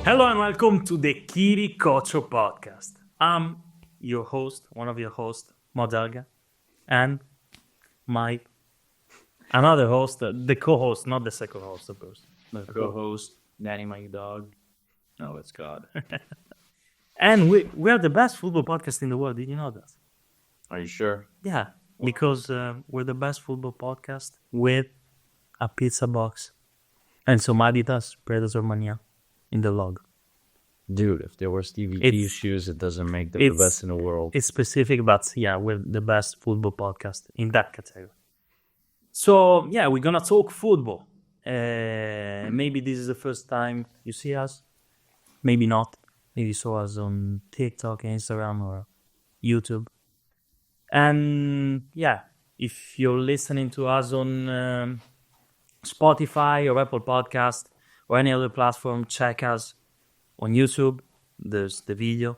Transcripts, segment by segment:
Hello and welcome to the Kiricocho podcast. I'm your host, one of your hosts, Modelga, and my another host, the co-host, not the second host, of course. The co-host, Danny My Dog. No, it's God. And we are the best football podcast in the world. Did you know that? Are you sure? Yeah, because we're the best football podcast with a pizza box and some Adidas Predator Mania in the log. Dude, if there were Stevie G shoes, it doesn't make them the best in the world. It's specific, but yeah, we're the best football podcast in that category. So yeah, we're gonna talk football. Maybe this is the first time you see us. Maybe not. Maybe you saw us on TikTok, Instagram, or YouTube. And yeah, if you're listening to us on Spotify or Apple Podcast or any other platform, check us on YouTube. There's the video.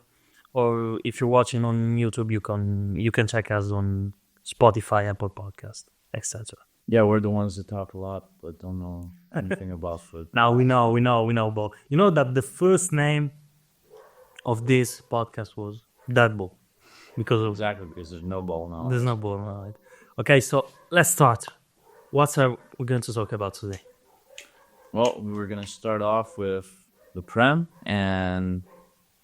Or if you're watching on YouTube, you can check us on Spotify, Apple Podcast, etc. Yeah, we're the ones that talk a lot but don't know anything about football. Now we know ball. You know that the first name of this podcast was Dead Ball. Because there's no ball now. There's no ball now. Right? Okay, so let's start. What are we going to talk about today? Well, we were going to start off with the Prem, and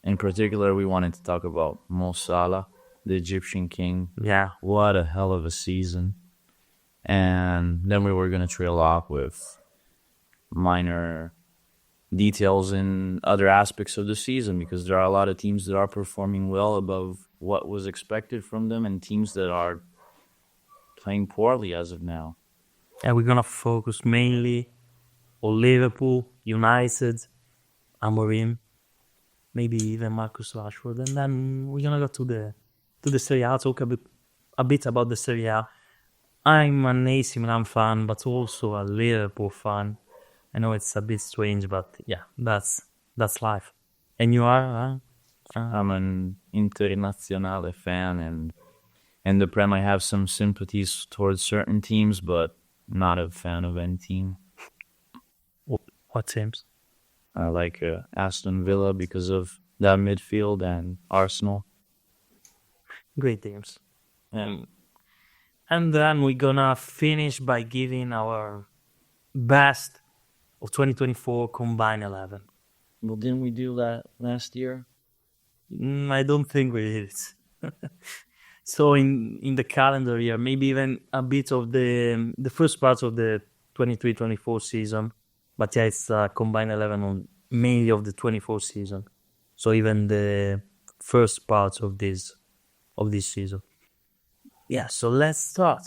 in particular, we wanted to talk about Mo Salah, the Egyptian king. Yeah. What a hell of a season. And then we were going to trail off with minor details in other aspects of the season, because there are a lot of teams that are performing well above what was expected from them and teams that are playing poorly as of now. And we're going to focus mainly on Liverpool, United, Amorim, maybe even Marcus Rashford. And then we're going to go to the Serie A, talk a bit about the Serie A. I'm an AC Milan fan, but also a Liverpool fan. I know it's a bit strange, but yeah, that's life. And you are? I'm an Internazionale fan, and the Prem, I have some sympathies towards certain teams, but not a fan of any team. What teams? I like Aston Villa because of that midfield, and Arsenal. Great teams. And then we're gonna finish by giving our best of 2024 combined 11. Well, didn't we do that last year? I don't think we did it. So in the calendar year, maybe even a bit of the first part of the 23-24 season. But yeah, it's combined 11 on mainly of the 24 season. So even the first part of this season. Yeah, so let's start.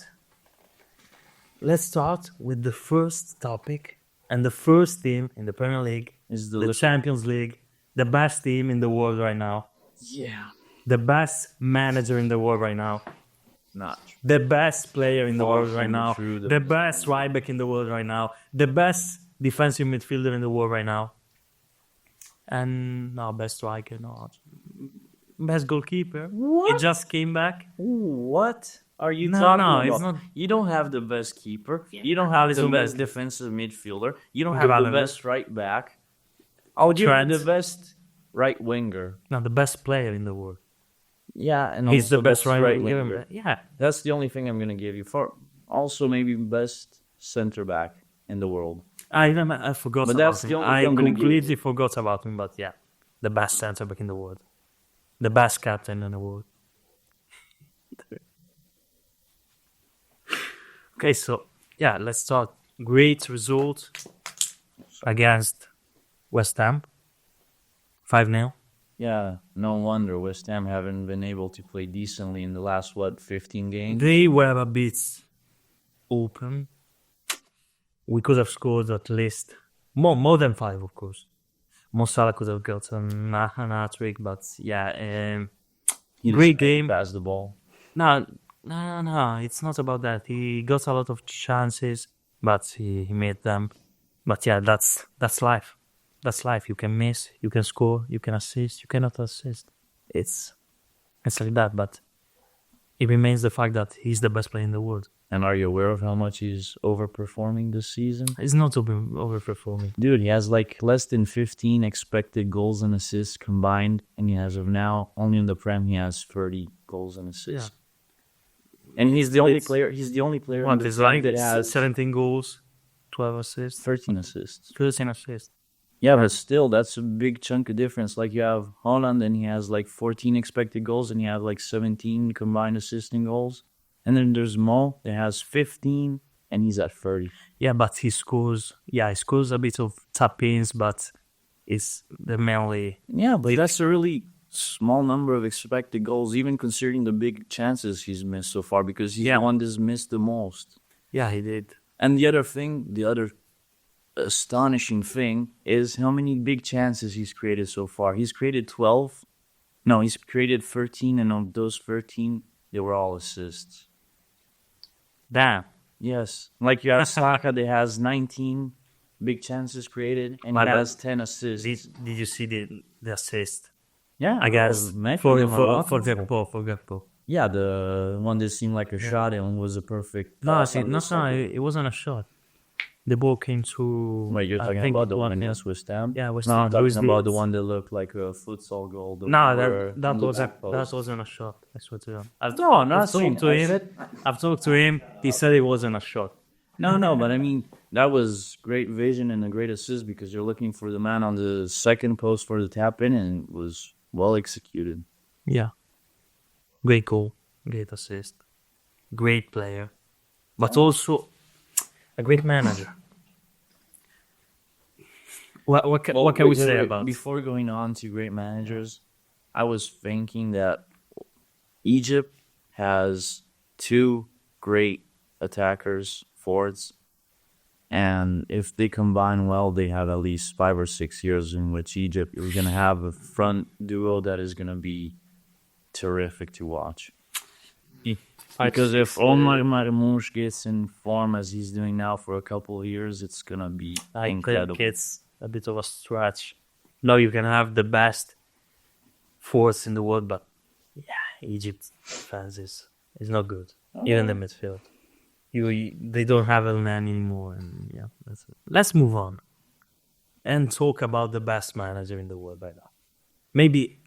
Let's start with the first topic. And the first team in the Premier League is the Champions League, the best team in the world right now. Yeah. The best manager in the world right now. Not the best player in the world right now. The best right back in the world right now. The best defensive midfielder in the world right now. And no, best striker, no. Best goalkeeper. What? He just came back. What are you talking about? It's not. You don't have the best keeper. You don't have the best defensive midfielder. You don't have the best right back. Oh, you have the best right winger. No, the best player in the world. Yeah, and he's the best right winger. Yeah, that's the only thing I'm gonna give you. For also maybe best center back in the world. I forgot. But that's the only thing I completely forgot about him. But yeah, the best center back in the world, the best captain in the world. Okay, so yeah, let's start. Great result against West Ham. 5-0. Yeah, no wonder West Ham haven't been able to play decently in the last, 15 games? They were a bit open. We could have scored at least more than 5, of course. Mo Salah could have got an hat-trick, but yeah, great game. Pass the ball. No, it's not about that. He got a lot of chances, but he made them. But yeah, that's life. That's life. You can miss, you can score, you can assist, you cannot assist. It's like that, but it remains the fact that he's the best player in the world. And are you aware of how much he's overperforming this season? He's not overperforming. Dude, he has like less than 15 expected goals and assists combined, and he has of now only in the Prem he has 30 goals and assists. And he's the only player. He's the only player in the There's Prem like that has 17 goals, 12 assists, 13 assists. 13 assists. Yeah, but still, that's a big chunk of difference. Like you have Holland, and he has like 14 expected goals, and you have like 17 combined assisting goals. And then there's Mo that has 15, and he's at 30. Yeah, but he scores. Yeah, he scores a bit of tap-ins, but it's the mainly. Yeah, but that's a really small number of expected goals, even considering the big chances he's missed so far, because he's the one that's missed the most. Yeah, he did. And the other astonishing thing is how many big chances he's created so far. He's created 12. No, he's created 13, and of those 13, they were all assists. Damn. Yes. Like you have Salah that has 19 big chances created, and But he has 10 assists. Did you see the assist? Yeah, I guess for Gakpo. Yeah, the one that seemed like a shot and was a perfect. No, it wasn't a shot. The ball came to. Wait, you're talking about the one against West Ham? Yeah, West No, Ham. I'm talking about the one that looked like a futsal goal. No, that wasn't a shot. I swear to God. I've talked to him. He said it wasn't a shot. No, but I mean, that was great vision and a great assist because you're looking for the man on the second post for the tap in, and it was well executed. Yeah. Great goal, great assist, great player, but also a great manager. What can we say about? Before going on to great managers, I was thinking that Egypt has two great attackers, forwards, and if they combine well, they have at least 5 or 6 years in which Egypt is going to have a front duo that is going to be terrific to watch. Because if Omar Marmoush gets in form as he's doing now for a couple of years, it's going to be incredible. It's a bit of a stretch. No, you can have the best force in the world, but yeah, Egypt fans is not good. Even the midfield. They don't have a man anymore, and yeah, that's it. Let's move on and talk about the best manager in the world right now. Maybe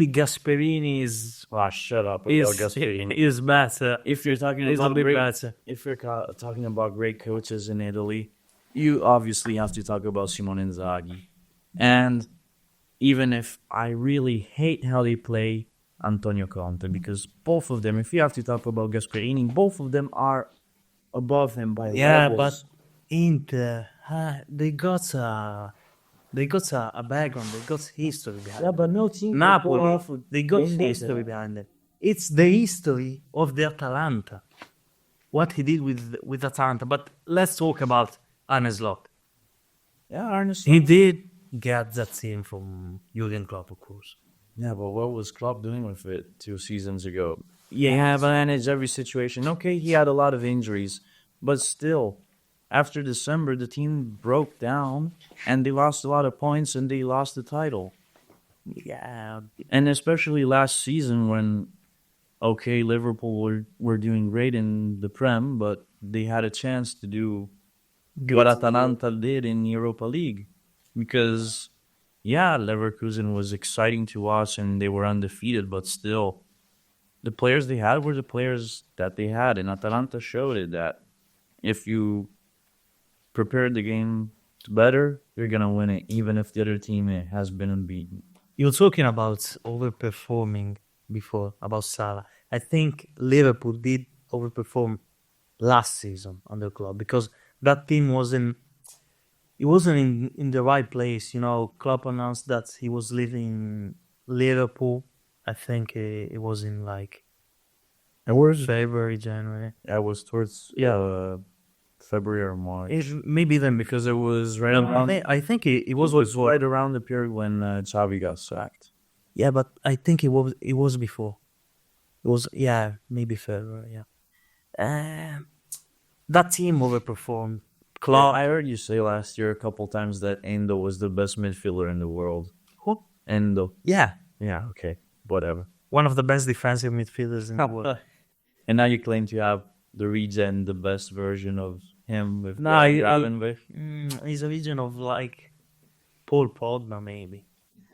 Gasperini is. Shut up! Is better. If you're talking about great coaches in Italy, you obviously have to talk about Simone Inzaghi. And even if I really hate how they play Antonio Conte, because both of them, if you have to talk about Gasperini, both of them are above him by levels. But Inter, they got a background, they got history behind. Yeah, but no team. Napoli, they got history behind it. It's the history of the Atalanta, what he did with Atalanta. But let's talk about Arne Slot. Yeah, Arne Slot. He did get that team from Jurgen Klopp, of course. Yeah, but what was Klopp doing with it 2 seasons ago? Yeah, managed every situation. Okay, he had a lot of injuries, but still, after December, the team broke down and they lost a lot of points and they lost the title. Yeah, and especially last season when, okay, Liverpool were doing great in the Prem, but they had a chance to do what Atalanta did in Europa League, because. Yeah, Leverkusen was exciting to watch and they were undefeated, but still, the players they had were the players that they had. And Atalanta showed it that if you prepare the game better, you're going to win it, even if the other team has been unbeaten. You're talking about overperforming before, about Salah. I think Liverpool did overperform last season under Klopp because that team wasn't in the right place. You know, Klopp announced that he was leaving Liverpool. I think it was in February, January. I was towards February or March. Maybe then because it was right around. I think it was right around the period when Xavi got sacked. Yeah, but I think it was before. It was maybe February. Yeah, that team overperformed. Klopp. I heard you say last year a couple times that Endo was the best midfielder in the world. Who? Endo. Yeah. Yeah, okay. Whatever. One of the best defensive midfielders in the world. And now you claim to have the regen, the best version of him with No, Gravenberch? he's a region of like Paul Pogba, maybe.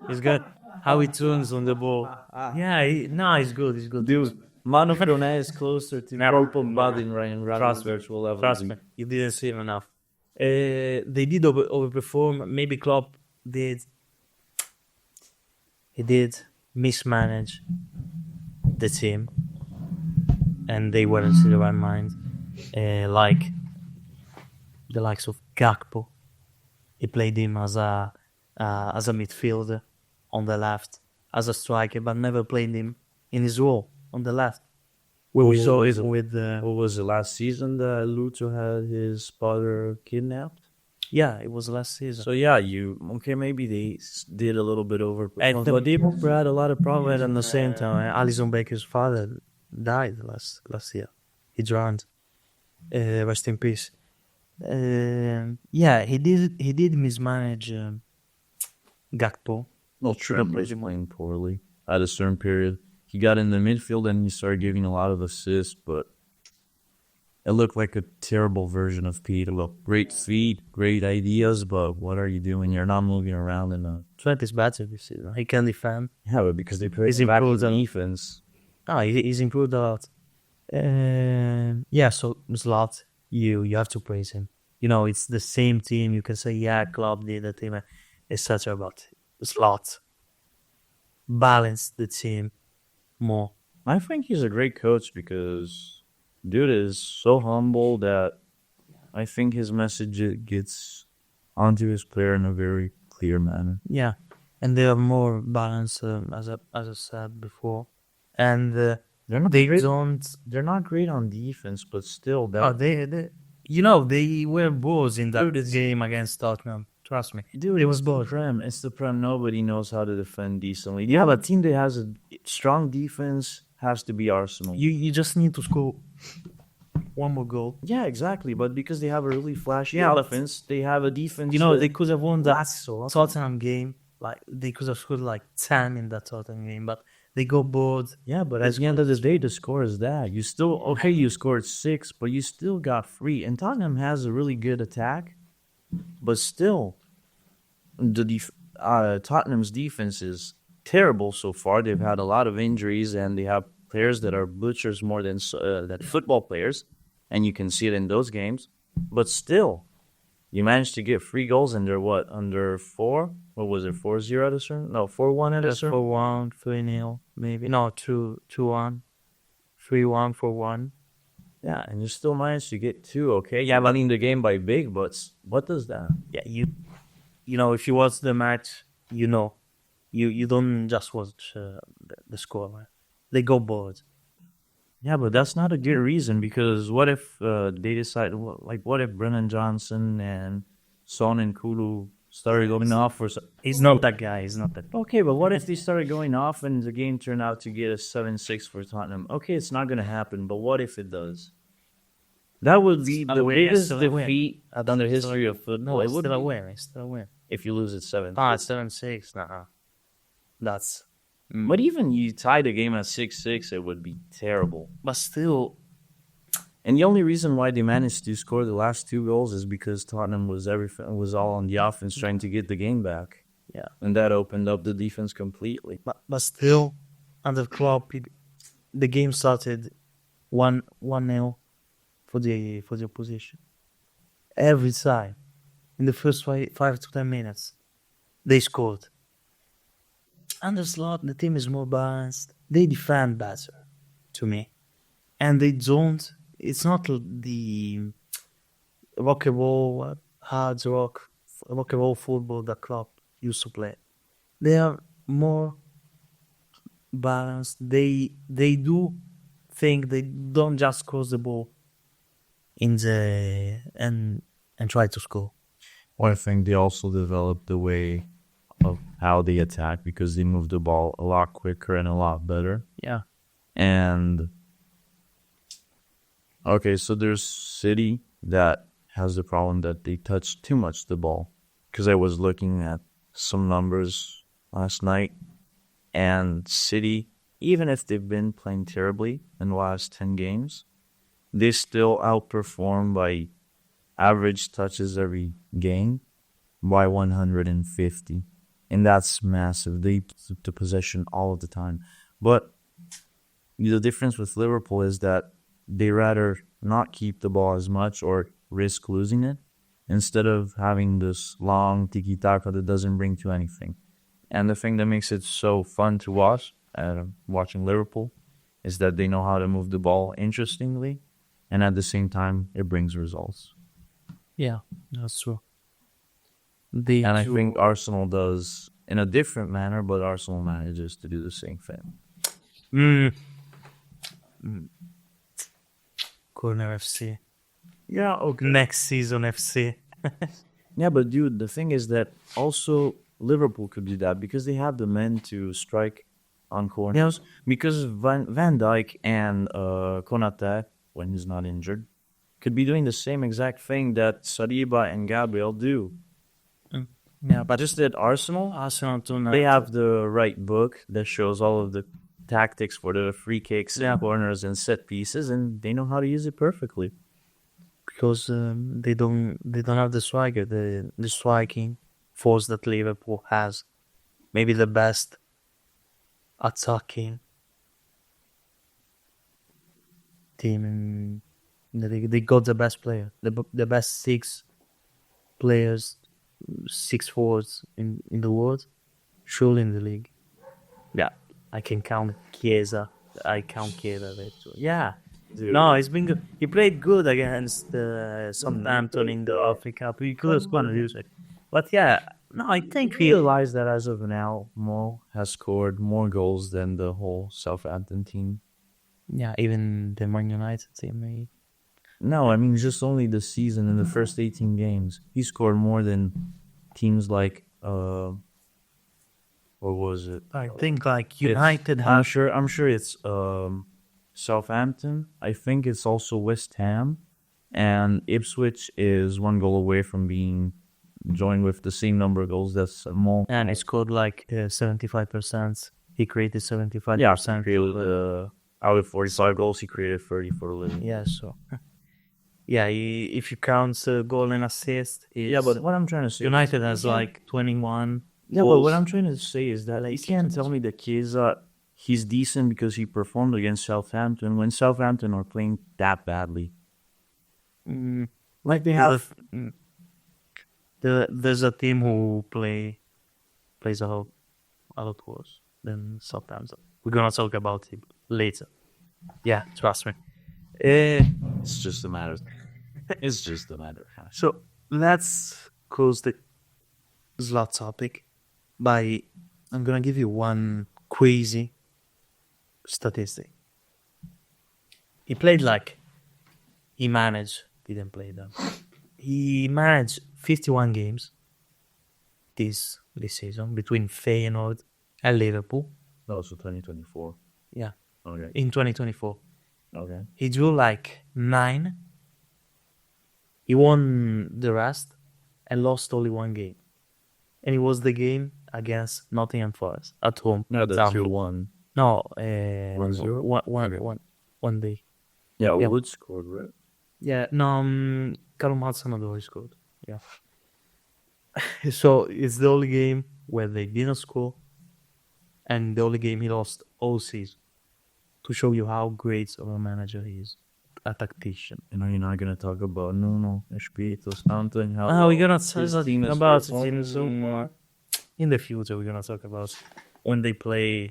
He's got how he turns on the ball. Yeah, no, he's good. He's good. Dude, Mano Froné is closer to Never- Paul Pogba than Ryan Trust me. Gravenberch will ever Trust be. me, you didn't see him enough. They did overperform. Maybe Klopp did. He did mismanage the team, and they weren't in the right mind. Like the likes of Gakpo, he played him as a midfielder on the left, as a striker, but never played him in his role on the left. What was the last season that Lucho had his father kidnapped? Yeah, it was last season. So yeah, maybe they did a little bit over, but they had a lot of problems. But at the same time, Alison Baker's father died last year. He drowned. Rest in peace. Yeah, he did mismanage Gakpo. No, Trent was playing poorly at a certain period. He got in the midfield and he started giving a lot of assists, but it looked like a terrible version of Pete. Look, great feet, great ideas, but what are you doing? You're not moving around in a... Trent is better this season. He can defend. Yeah, but because they play He's improved on defense. He's improved a lot. Yeah, so Zlot, you have to praise him. You know, it's the same team. You can say, yeah, Klopp did the team, etc. But Zlot balanced the team more. I think he's a great coach because dude is so humble that I think his message gets onto his player in a very clear manner. Yeah, and they are more balanced, as I said before. And they're not great on defense, but still, they were balls in that game against Tottenham. Trust me, dude, it was both. Prem. It's the Prem. Nobody knows how to defend decently. You have a team that has a strong defense. Has to be Arsenal. You just need to score one more goal. Yeah, exactly. But because they have a really flashy offense, they have a defense. You know, they could have won that Tottenham game. Like they could have scored like 10 in that Tottenham game, but they got bored. Yeah, but at the end of the day, the score is that. You still you scored 6, but you still got 3. And Tottenham has a really good attack, but still, Tottenham's defense is terrible so far. They've had a lot of injuries, and they have players that are butchers more than football players, and you can see it in those games. But still, you managed to get 3 goals, and they're under 4? What was it, 4-0 at a certain? No, 4-1 at a certain? 4-1, 3-0, maybe. No, 2-1, 3-1, 4-1. Yeah, and you still managed to get 2, okay? Yeah, winning the game by big, but what does that? Yeah, you know, if you watch the match, you know. You don't just watch the score, right? They go bored. Yeah, but that's not a good reason, because what if they decide, what if Brennan Johnson and Son and Kulu started going off for... He's not that guy. He's not that... Okay, but what if they started going off and the game turned out to get a 7-6 for Tottenham? Okay, it's not going to happen, but what if it does? That would be the biggest defeat in the history of football. No, it's still a win. It's still a win. If you lose at 7. Ah, it's 7-6. Nah. That's... But even you tie the game at 6-6, it would be terrible. But still... And the only reason why they managed to score the last 2 goals is because Tottenham was all on the offense trying to get the game back. Yeah. And that opened up the defense completely. But still, under Klopp, the game started 1-0 for the opposition. Every time. In the first 5 to 10 minutes, they scored. Under Slot, the team is more balanced. They defend better, to me. And they don't... It's not the rock and roll, hard rock and roll football that Klopp used to play. They are more balanced. They do think they don't just cross the ball in the and try to score. Well, I think they also developed the way of how they attack, because they move the ball a lot quicker and a lot better. Yeah. And okay, so there's City that has the problem that they touch too much the ball. Because I was looking at some numbers last night, and City, even if they've been playing terribly in the last 10 games, they still outperform by average touches every game by 150. And that's massive. They keep the possession all of the time. But the difference with Liverpool is that they rather not keep the ball as much or risk losing it instead of having this long tiki-taka that doesn't bring to anything. And the thing that makes it so fun to watch, watching Liverpool, is that they know how to move the ball interestingly, and at the same time, it brings results. Yeah, that's true. And I think Arsenal does in a different manner, but Arsenal manages to do the same thing. Corner FC. Yeah, okay. Next season FC. Yeah, but dude, the thing is that also Liverpool could do that because they have the men to strike on corners. Because Van Dijk and Konate, when he's not injured, could be doing the same exact thing that Saliba and Gabriel do. Yeah, but Just at Arsenal, too. they have the right book that shows all of the tactics for the free kicks, corners, and set pieces, and they know how to use it perfectly. Because they don't have the striker, the striking force that Liverpool has. Maybe the best attacking team in the league. They got the best player, the best 6 players, 6 forwards in the world, surely in the league. Yeah, I can count Chiesa. I count Chiesa there too. Yeah. Dude. No, it's been good. He played good against Southampton in the FA Cup. He could have scored a music. But yeah, no, I think We realize that as of now, Mo has scored more goals than the whole Southampton team. Yeah, even the Man United team. No, I mean just only the season in the first 18 games. He scored more than teams like what was it? I think like United. I'm sure it's Southampton. I think it's also West Ham, and Ipswich is 1 goal away from being joined with the same number of goals. That's Mo. And he scored like 75%. He created 75%. Yeah, out of 45 goals, he created 30 for the living. Yeah, so. Yeah, if you count goal and assist. Yeah, but what I'm trying to say, United has like 21. Yeah, but what I'm trying to say is that you can't tell me that Chiesa, he's decent because he performed against Southampton when Southampton are playing that badly. Like they have. There's a team who plays a lot worse than Southampton. We're gonna talk about it later. Yeah, trust me. It's just a matter. It's just a matter. So let's close the slot topic by I'm gonna give you one crazy statistic. He managed 51 games this season between Feyenoord and Liverpool. No, so 2024. Yeah. Okay. In 2024. Okay. He drew like 9. He won the rest and lost only 1 game. And it was the game against Nottingham Forest at home. No, the 2-1. No, 1-0. One day. Yeah, Wood scored, right? Yeah, no, Callum Hudson-Odoi scored. Yeah. So it's the only game where they didn't score, and the only game he lost all season. To show you how great of a manager he is, a tactician. And are you not gonna talk about Nuno Espirito Santo and how? Oh, we're gonna talk about it in the future. We're gonna talk about when they play.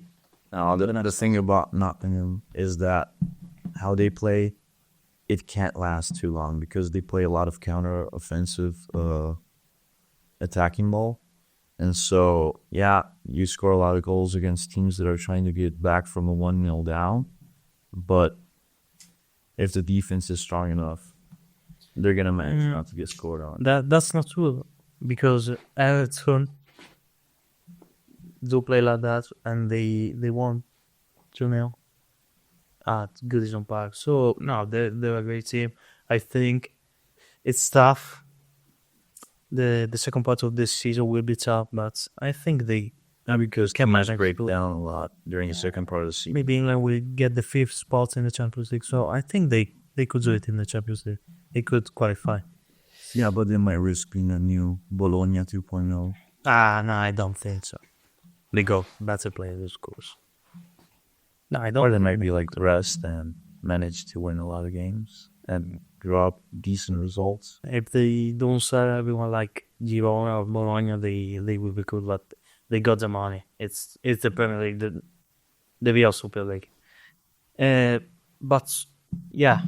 No, the thing about Nottingham is that how they play, it can't last too long because they play a lot of counter-offensive attacking ball. And so, yeah, you score a lot of goals against teams that are trying to get back from a 1-0 down. But if the defense is strong enough, they're going to manage not to get scored on. That's not true because Everton do play like that and they won 2-0 at Goodison Park. So, no, they're a great team. I think it's tough. The second part of this season will be tough, but I think they because can break down a lot during the second part of the season. Maybe England will get the 5th spot in the Champions League, so I think they They could do it in the Champions League. They could qualify. Yeah, but they might risk being a new Bologna 2.0. No, I don't think so. They got better players, of course. No, I don't. Or they might be like the rest and manage to win a lot of games and draw up decent results. If they don't sell everyone like Girona or Bologna, they will be good, but they got the money. It's the Premier League, the real Super League. But yeah,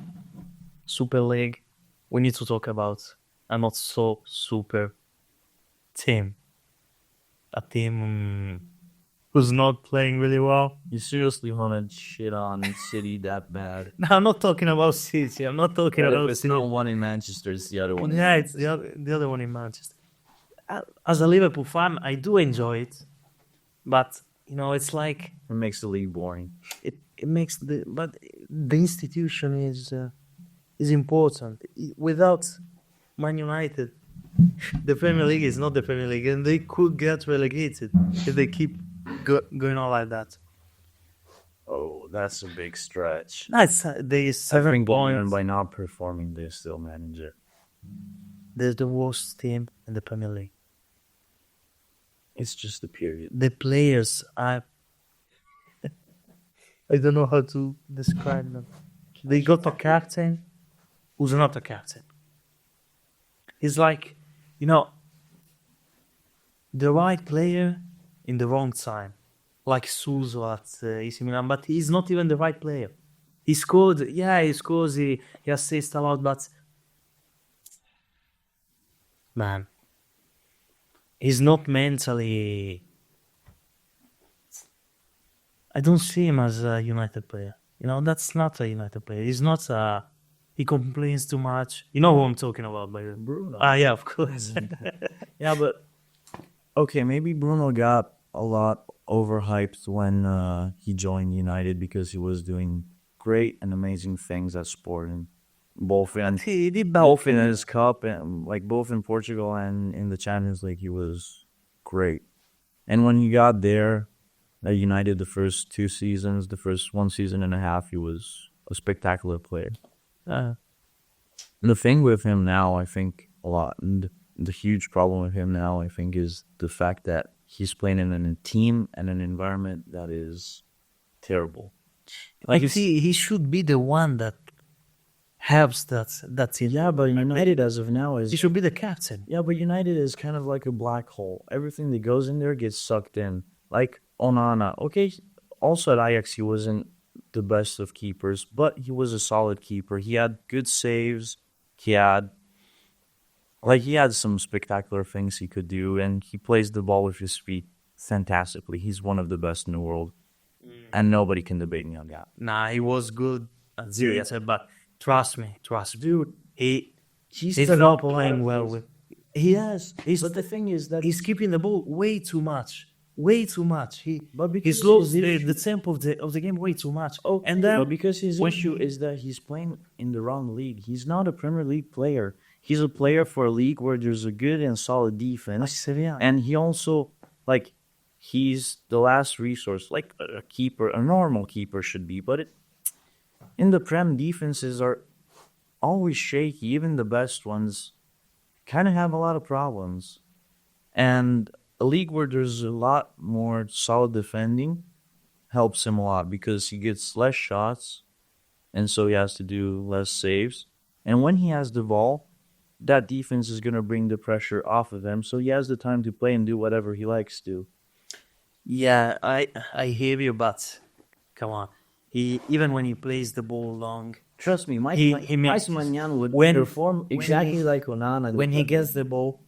Super League, we need to talk about a not so super team. A team who's not playing really well. You seriously want to shit on City that bad? No, I'm not talking about City. I'm not talking about It's City. not one in Manchester, it's the other one. Yeah, it's the other one in Manchester. As a Liverpool fan, I do enjoy it, but it's like It makes the league boring. it makes the institution is important. Without Man United, the Premier League is not the Premier League, and they could get relegated if they keep going on like that. Oh, that's a big stretch. Nice, there is I 7 think points. by not performing, they still manage it. They're the worst team in the Premier League. It's just a period. The players are. I don't know how to describe them. They got a captain who's not a captain. He's like, the right player in the wrong time. Like Suso at AC Milan, but he's not even the right player. He scores, he assists a lot, but man, he's not mentally. I don't see him as a United player. That's not a United player. He's not a. He complains too much. You know who I'm talking about, by the way. Bruno. Yeah, of course. Yeah, but okay, maybe Bruno got a lot overhyped when he joined United because he was doing great and amazing things at Sporting, both in his cup and both in Portugal and in the Champions League. He was great, and when he got there at United, the first 2 seasons, the first 1 season and a half, he was a spectacular player. The thing with him now, I think a lot, and the huge problem with him now, I think, is the fact that he's playing in a team and an environment that is terrible. He should be the one that helps that team. Yeah, but United as of now is He should be the captain. yeah, but United is kind of like a black hole. Everything that goes in there gets sucked in. Like Onana, okay, also at Ajax he wasn't the best of keepers, but he was a solid keeper. He had good saves. He had some spectacular things he could do, and he plays the ball with his feet fantastically. He's one of the best in the world, and nobody can debate me on that. Nah, he was good at Serie A, but trust me, Dude, he's not playing well with. he has. But the thing is that He's keeping the ball way too much. Way too much. He because slows his the tempo of the game way too much. Oh, and then but because his issue is that he's playing in the wrong league. He's not a Premier League player. He's a player for a league where there's a good and solid defense. Serie A. And he also, he's the last resource, like a keeper, a normal keeper should be. But in the Prem, defenses are always shaky. Even the best ones kind of have a lot of problems. And a league where there's a lot more solid defending helps him a lot because he gets less shots, and so he has to do less saves. And when he has the ball, that defense is going to bring the pressure off of him, so he has the time to play and do whatever he likes to. Yeah, I hear you, but come on. Even when he plays the ball long, Trust me, He makes- Manyan would when- perform when exactly he- like Onana. when he gets the ball,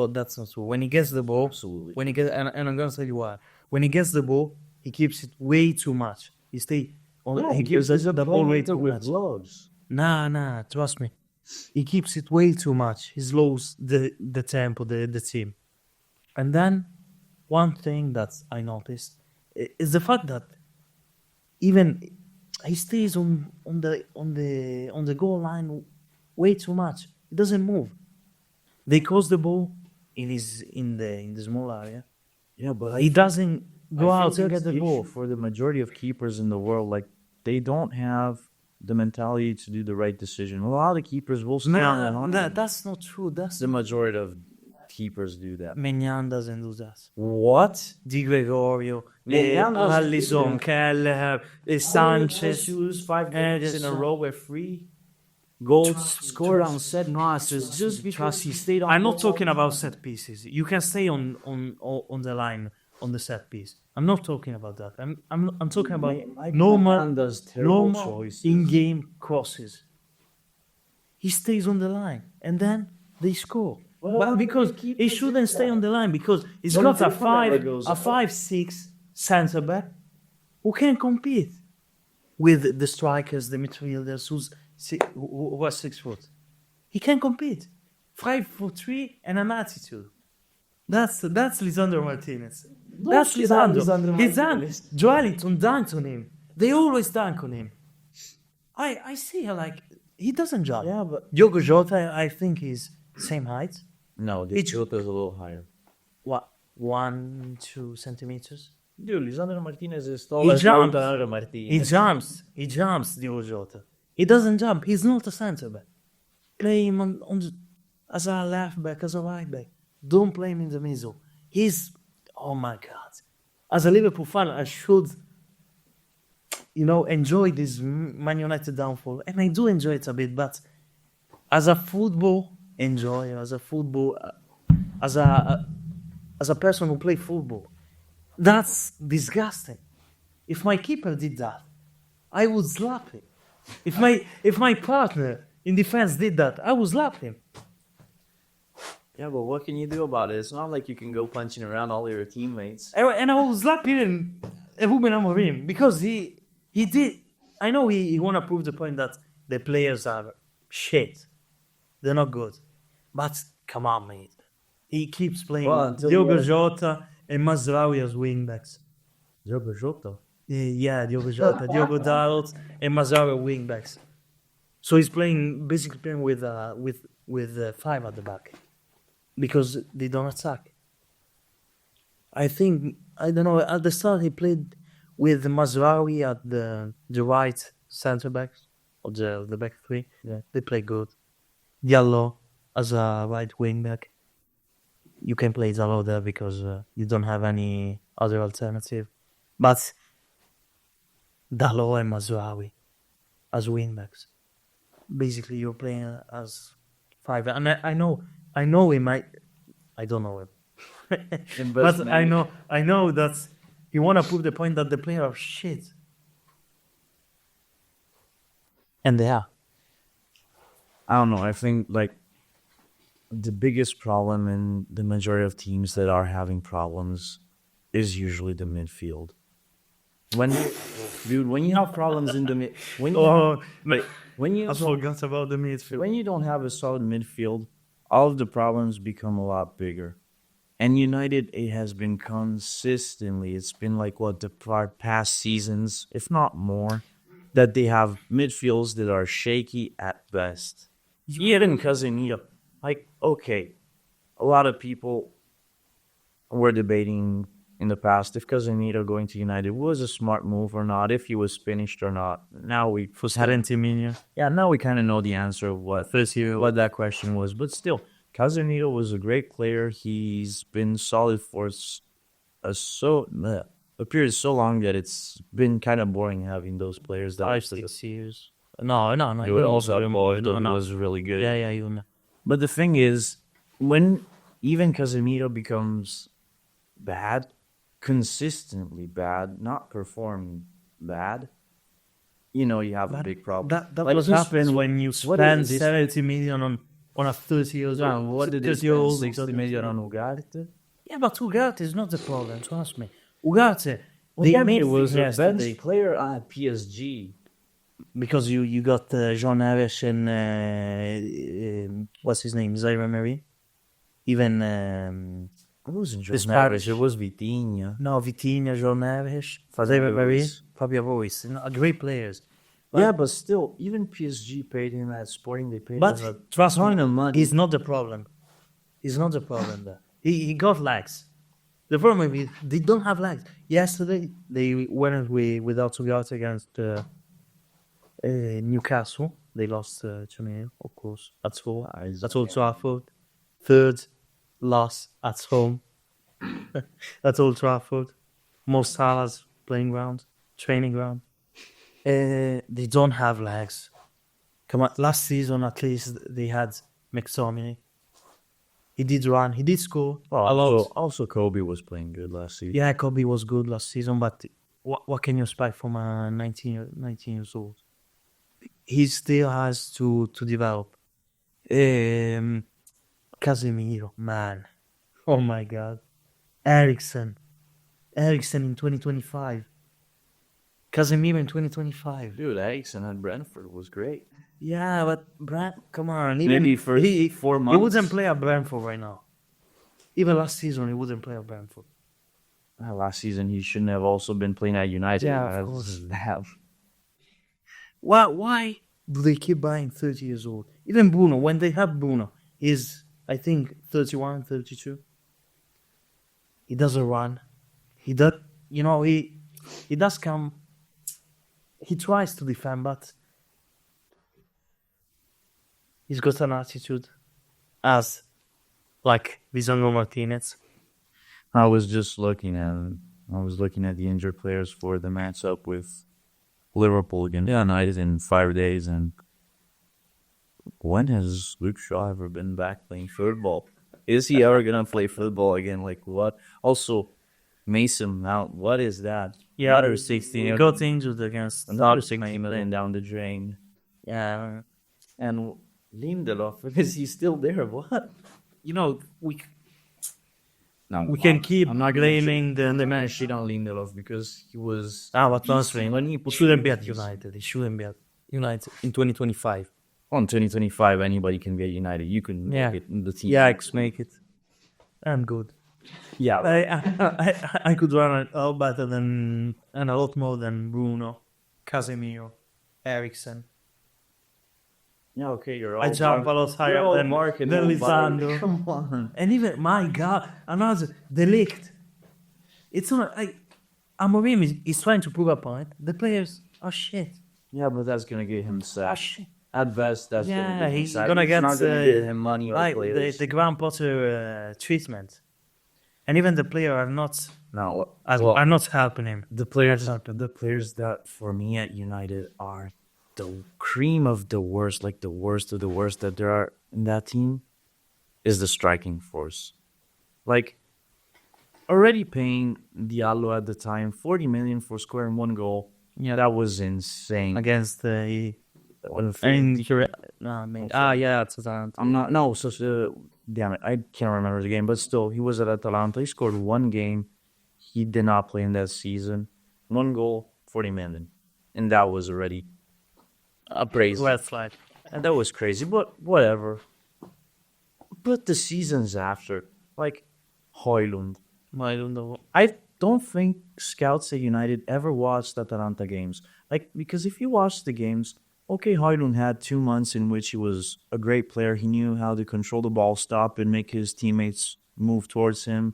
that's not true. When he gets the ball, Absolutely. when he gets, and I'm gonna tell you why. When he gets the ball, he keeps it way too much. He gives the ball way too much. gloves. Nah, trust me. He keeps it way too much. He slows the tempo, the team. And then one thing that I noticed is the fact that even he stays on the goal line way too much. He doesn't move. They cross the ball in the small area. Yeah, but He doesn't go out and get that's the the ball. issue for the majority of keepers in the world. Like, they don't have the mentality to do the right decision. A lot of keepers will stand on it. That's not true. That's The majority of keepers do that. Mignan doesn't do that. What? Di Gregorio, Mignan doesn't do Alisson, that. Kelleher, Sanchez, Sanchez. you lose 5 games in a Ederson. row with 3 goals scored on set passes just because he stayed on. I'm not the ball. talking about set pieces. You can stay on the line on the set piece. I'm not talking about that. I'm talking about normal does terrible normal choices. in-game crosses. He stays on the line and then they score. Well, because he shouldn't stay on the line because he's got a 5'6" centre back who can compete with the strikers, the midfielders who are 6 foot. He can compete. 5'3" and an attitude. That's Lisandro Martinez. That's Lisandro. Joelinton dunked on him. They always dunk on him. I see her like he doesn't jump. Yeah, but Diogo Jota, I think is same height. no, the Jota is a little higher. What 1-2 centimeters? Dude, Lisandro Martinez is He taller jumps. than Martinez. He jumps, Diogo Jota. He doesn't jump. He's not a centre back. Play him as a left back, as a right back. Don't play him in the middle. He's, oh my God. As a Liverpool fan, I should, enjoy this Man United downfall. And I do enjoy it a bit, but as a football enjoyer, as a football, as a person who plays football, that's disgusting. If my keeper did that, I would slap him. If my partner in defense did that, I would slap him. Yeah, but what can you do about it? It's not like you can go punching around all your teammates. And I will slap even Ruben Amorim because he did. I know he want to prove the point that the players are shit. They're not good. But come on, mate. He keeps playing Diogo Jota and Mazraoui as wingbacks. Diogo Jota. Yeah, Diogo Jota, Diogo Dalot and Mazraoui wingbacks. So he's basically playing with 5 at the back. Because they don't attack. I don't know, at the start he played with Mazraoui at the right centre backs, or the back 3. Yeah. They play good. Diallo as a right wing back. You can play Diallo there because you don't have any other alternative. But Diallo and Mazraoui as wing backs. Basically you're playing as 5. And I know he might. I don't know him, but I know that he want to prove the point that the players are shit, and they are. I don't know. I think like the biggest problem in the majority of teams that are having problems is usually the midfield. When you have problems in the mid, when you I forgot about the midfield. when you don't have a solid midfield, all of the problems become a lot bigger. And United, it has been consistently, it's been like the past seasons, if not more, that they have midfields that are shaky at best. Even Casemiro, okay, a lot of people were debating in the past if Casemiro going to United was a smart move or not, if he was finished or not. Now we now we kind of know the answer of what that question was. But still, Casemiro was a great player. He's been solid for a period so long that it's been kind of boring having those players. 5-6 years. No. It was really good. Yeah, you know. But the thing is, when even Casemiro becomes bad, consistently bad, not performing bad, you have a big problem. That was happened when you spend 70 million on a 30 years old. What did they spend 60 million on Ugarte? Yeah, but Ugarte is not the problem. Trust me. Ugarte, He was a bench player at PSG. Because you got Jean Neves and what's his name, Zaire Emery, even It wasn't Jean Spanish. Neves, it was Vitinha. no Vitinha, Jean Neves, Zaire Emery, Fabio Ruiz, great players. Yeah, but still, even PSG paid him at Sporting. They paid him But a trust ton me, of money. he's not the problem. He's not the problem there. He got legs. The problem is they don't have legs. Yesterday they went without Ugarte against Newcastle, they lost 2-0, of course, at home. That's Old Trafford. Third loss at home. That's Old Trafford. Mo Salah's playing ground, training ground. They don't have legs. Come on, last season at least they had McTominay. He did run, he did score Well, a lot. also Kobe was playing good last season. Yeah, Kobe was good last season, but what can you expect from a 19 years old? He still has to develop. Casemiro, man. Oh my God. Eriksen in 2025. Casemiro in 2025. Dude, Eriksen at Brentford was great. Yeah, but come on. Maybe for 4 months. He wouldn't play at Brentford right now. Even last season, he wouldn't play at Brentford. Last season, he shouldn't have also been playing at United. Yeah, of course. Why do they keep buying 30 years old? Even Bruno, when they have Bruno, he's, I think, 31, 32. He doesn't run. He does, he does come. He tries to defend, but he's got an attitude as like Lisandro Martinez. I was just looking at the injured players for the matchup with Liverpool against United in 5 days, and when has Luke Shaw ever been back playing football? Is he ever gonna play football again? Like what? Also, Mason Mount, what is that? Yeah, Another 16. He got injured against Another 16 million down the drain. Yeah, And Lindelof, is he still there? What? we can keep I'm not blaming the gonna match. shit on Lindelof because he was. But honestly, he shouldn't be at United. He shouldn't be at United in 2025. On 2025, anybody can be at United. You can make it in the team. Yeah, I can make it. I'm good. Yeah. I could run it all better than and a lot more than Bruno, Casemiro, Eriksen. Yeah, okay, you're all. I jump a lot higher than Lisandro. Come on. And even my God, another Delict. It's not like Amorim is trying to prove a point. The players are shit. Yeah, but that's gonna get him Are sacked. shit. At best, that's Yeah, gonna get him he's sacked. gonna It's get not gonna get him money or like players. the Graham Potter treatment, and even the player are not No, are not helping him. the players that for me at United are the cream of the worst, like the worst of the worst that there are in that team, is the striking force. Like already paying Diallo at the time 40 million for scoring 1 goal. Yeah, that was insane. Against the Atalanta. I'm not no so damn it, I can't remember the game, but still he was at Atalanta. He scored 1 game. He did not play in that season. 1 goal, 40 million, and that was already appraised. Red flag. And that was crazy, but whatever. But the seasons after, like Højlund, I don't know. I don't think scouts at United ever watched Atalanta games. Like, because if you watch the games, okay, Højlund had 2 months in which he was a great player. He knew how to control the ball, stop and make his teammates move towards him,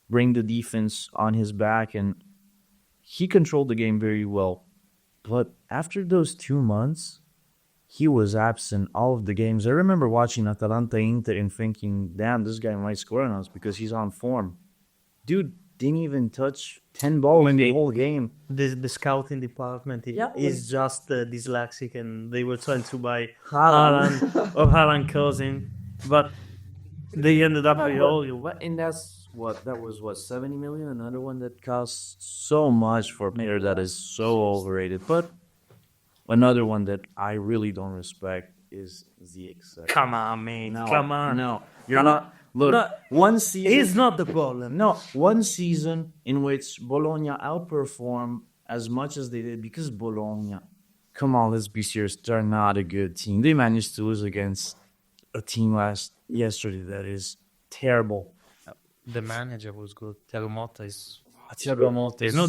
bring the defense on his back, and he controlled the game very well. But after those 2 months, he was absent all of the games. I remember watching Atalanta Inter and thinking, damn, this guy might score on us because he's on form. Dude didn't even touch 10 balls in the whole game. The scouting department is just dyslexic, and they were trying to buy Haaland. Haaland or Haaland cousin, but they ended up with all you. And that was 70 million? Another one that costs so much for a player that is so overrated. But another one that I really don't respect is Ziyech. Come on, man. No, Come on. No, you're not. Look, No, one season. It's not the problem. No, one season in which Bologna outperformed as much as they did because Bologna, come on, let's be serious, they're not a good team. They managed to lose against a team yesterday that is terrible. The manager was good. Thiago Motta is. It's not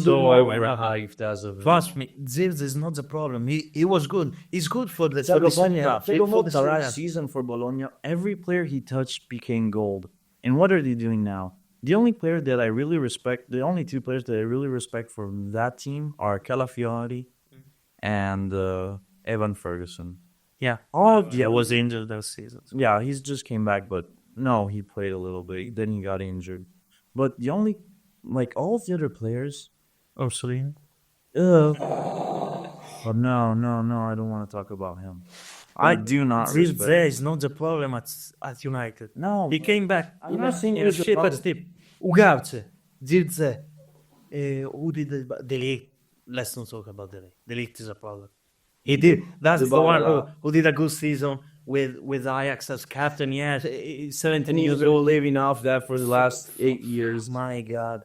so doing well. overhyped as of Trust me, Zivs is not the problem. He was good. He's good for the Thiago for the Serie A. season for Bologna, every player he touched became gold. And what are they doing now? The only player that I really respect, the only 2 players that I really respect from that team are Calafiori and Evan Ferguson. Yeah. Oh, Yeah, was injured those seasons. Yeah, he's just came back, but no, he played a little bit. Then he got injured. But the only, like all the other players, Ursulino. but no, I don't want to talk about him. I do not respect. There is not the problem at United. No, He came back I'm not saying in a there's a shit problem. tip. Ugavce, Zirze, who did the Ligt? Let's not talk about the Ligt. The Ligt is a problem. He did. That's the one who did a good season with Ajax as captain. Yeah, 17 And he's years been old. living off that for the last 8 years. My God.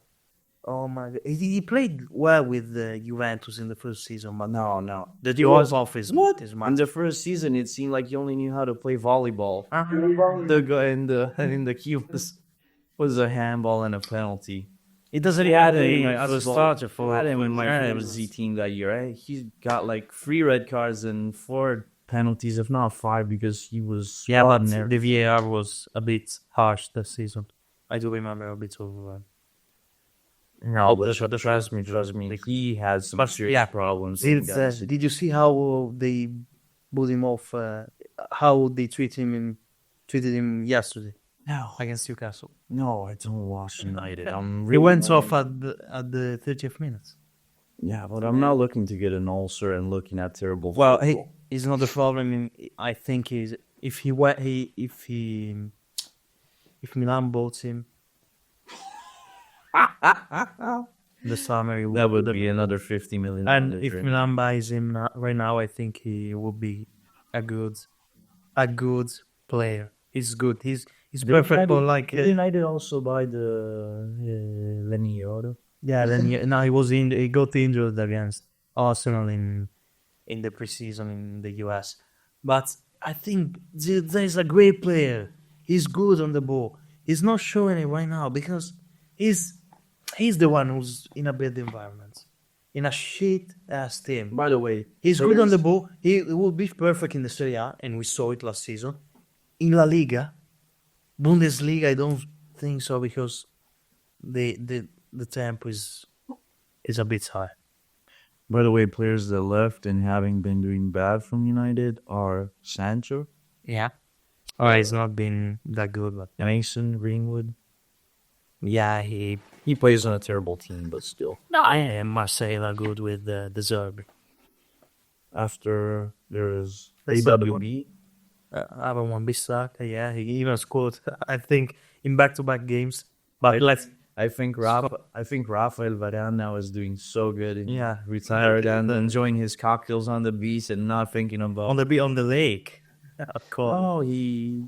Oh my God. He played well with Juventus in the first season, but No. the drop off is is In much. the first season, it seemed like you only knew how to play volleyball. Uh-huh. The guy in the queue was a handball and a penalty. It doesn't Had have him a starter for had him in my Yeah, Z team that year. He got like 3 red cards and 4 penalties, if not 5, because he was Yeah, but ordinary. the VAR was a bit harsh this season. I do remember a bit overrun. No, but trust me. He has some serious problems. Did you see how they booed him off? How they treated him yesterday No, against Newcastle? no, I don't watch United. He went off at the 30th minute. Yeah, but I'm not looking to get an ulcer and looking at terrible. Well, football. he's not the problem. I think he's if he went if Milan bought him the summer, he would, that would be another 50 million. and if Milan buys him right now, I think he would be a good player. He's good. He's perfect for like Did United also buy the Lenny Yoro? yeah. Then now he got injured against Arsenal in the preseason in the US, but I think there's a great player. He's good on the ball. He's not showing it right now because he's the one who's in a bad environment, in a shit ass team. By the way, He's good on the ball. He will be perfect in the Serie A, and we saw it last season. In La Liga, Bundesliga, I don't think so because the tempo is a bit high. By the way, players that left and having been doing bad from United are Sancho, Yeah. Oh, he's not been that good, but Mason Greenwood. yeah, he. He plays on a terrible team, but still. No, I am Marseille are good with the Zerbi. After there is That's AWB, Avon Bissaka, yeah, he even scored, I think, in back-to-back games. But I think Rafael Varane now is doing so good. And yeah, retired and enjoying his cocktails on the beach and not thinking about. on the lake. Of course. Oh, he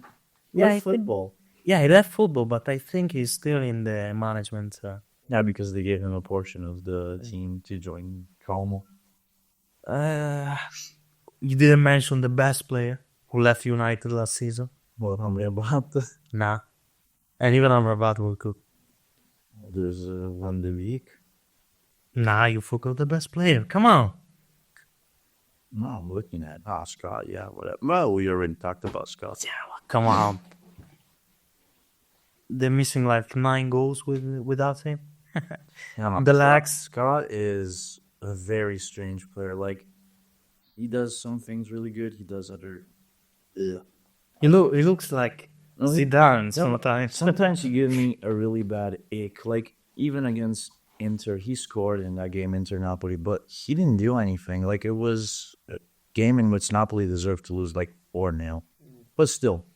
Yeah, left I think- football. Yeah, he left football, but I think he's still in the management. Yeah, because they gave him a portion of the team to join Como. You didn't mention the best player who left United last season. Well, Amrabat. Nah. And even Amrabat will cook. There's Van de Beek. Nah, you forgot the best player. Come on. No, I'm looking at Scott. Yeah, whatever. Well, we already talked about Scott. Yeah, come on. They're missing like 9 goals without him. The lags. Scott is a very strange player. Like, he does some things really good. He does other. Ugh. He looks like No, he- Zidane sometimes. Sometimes he gives me a really bad ick. Like, even against Inter, he scored in that game, Inter Napoli, but he didn't do anything. Like, it was a game in which Napoli deserved to lose like 4-0. But still,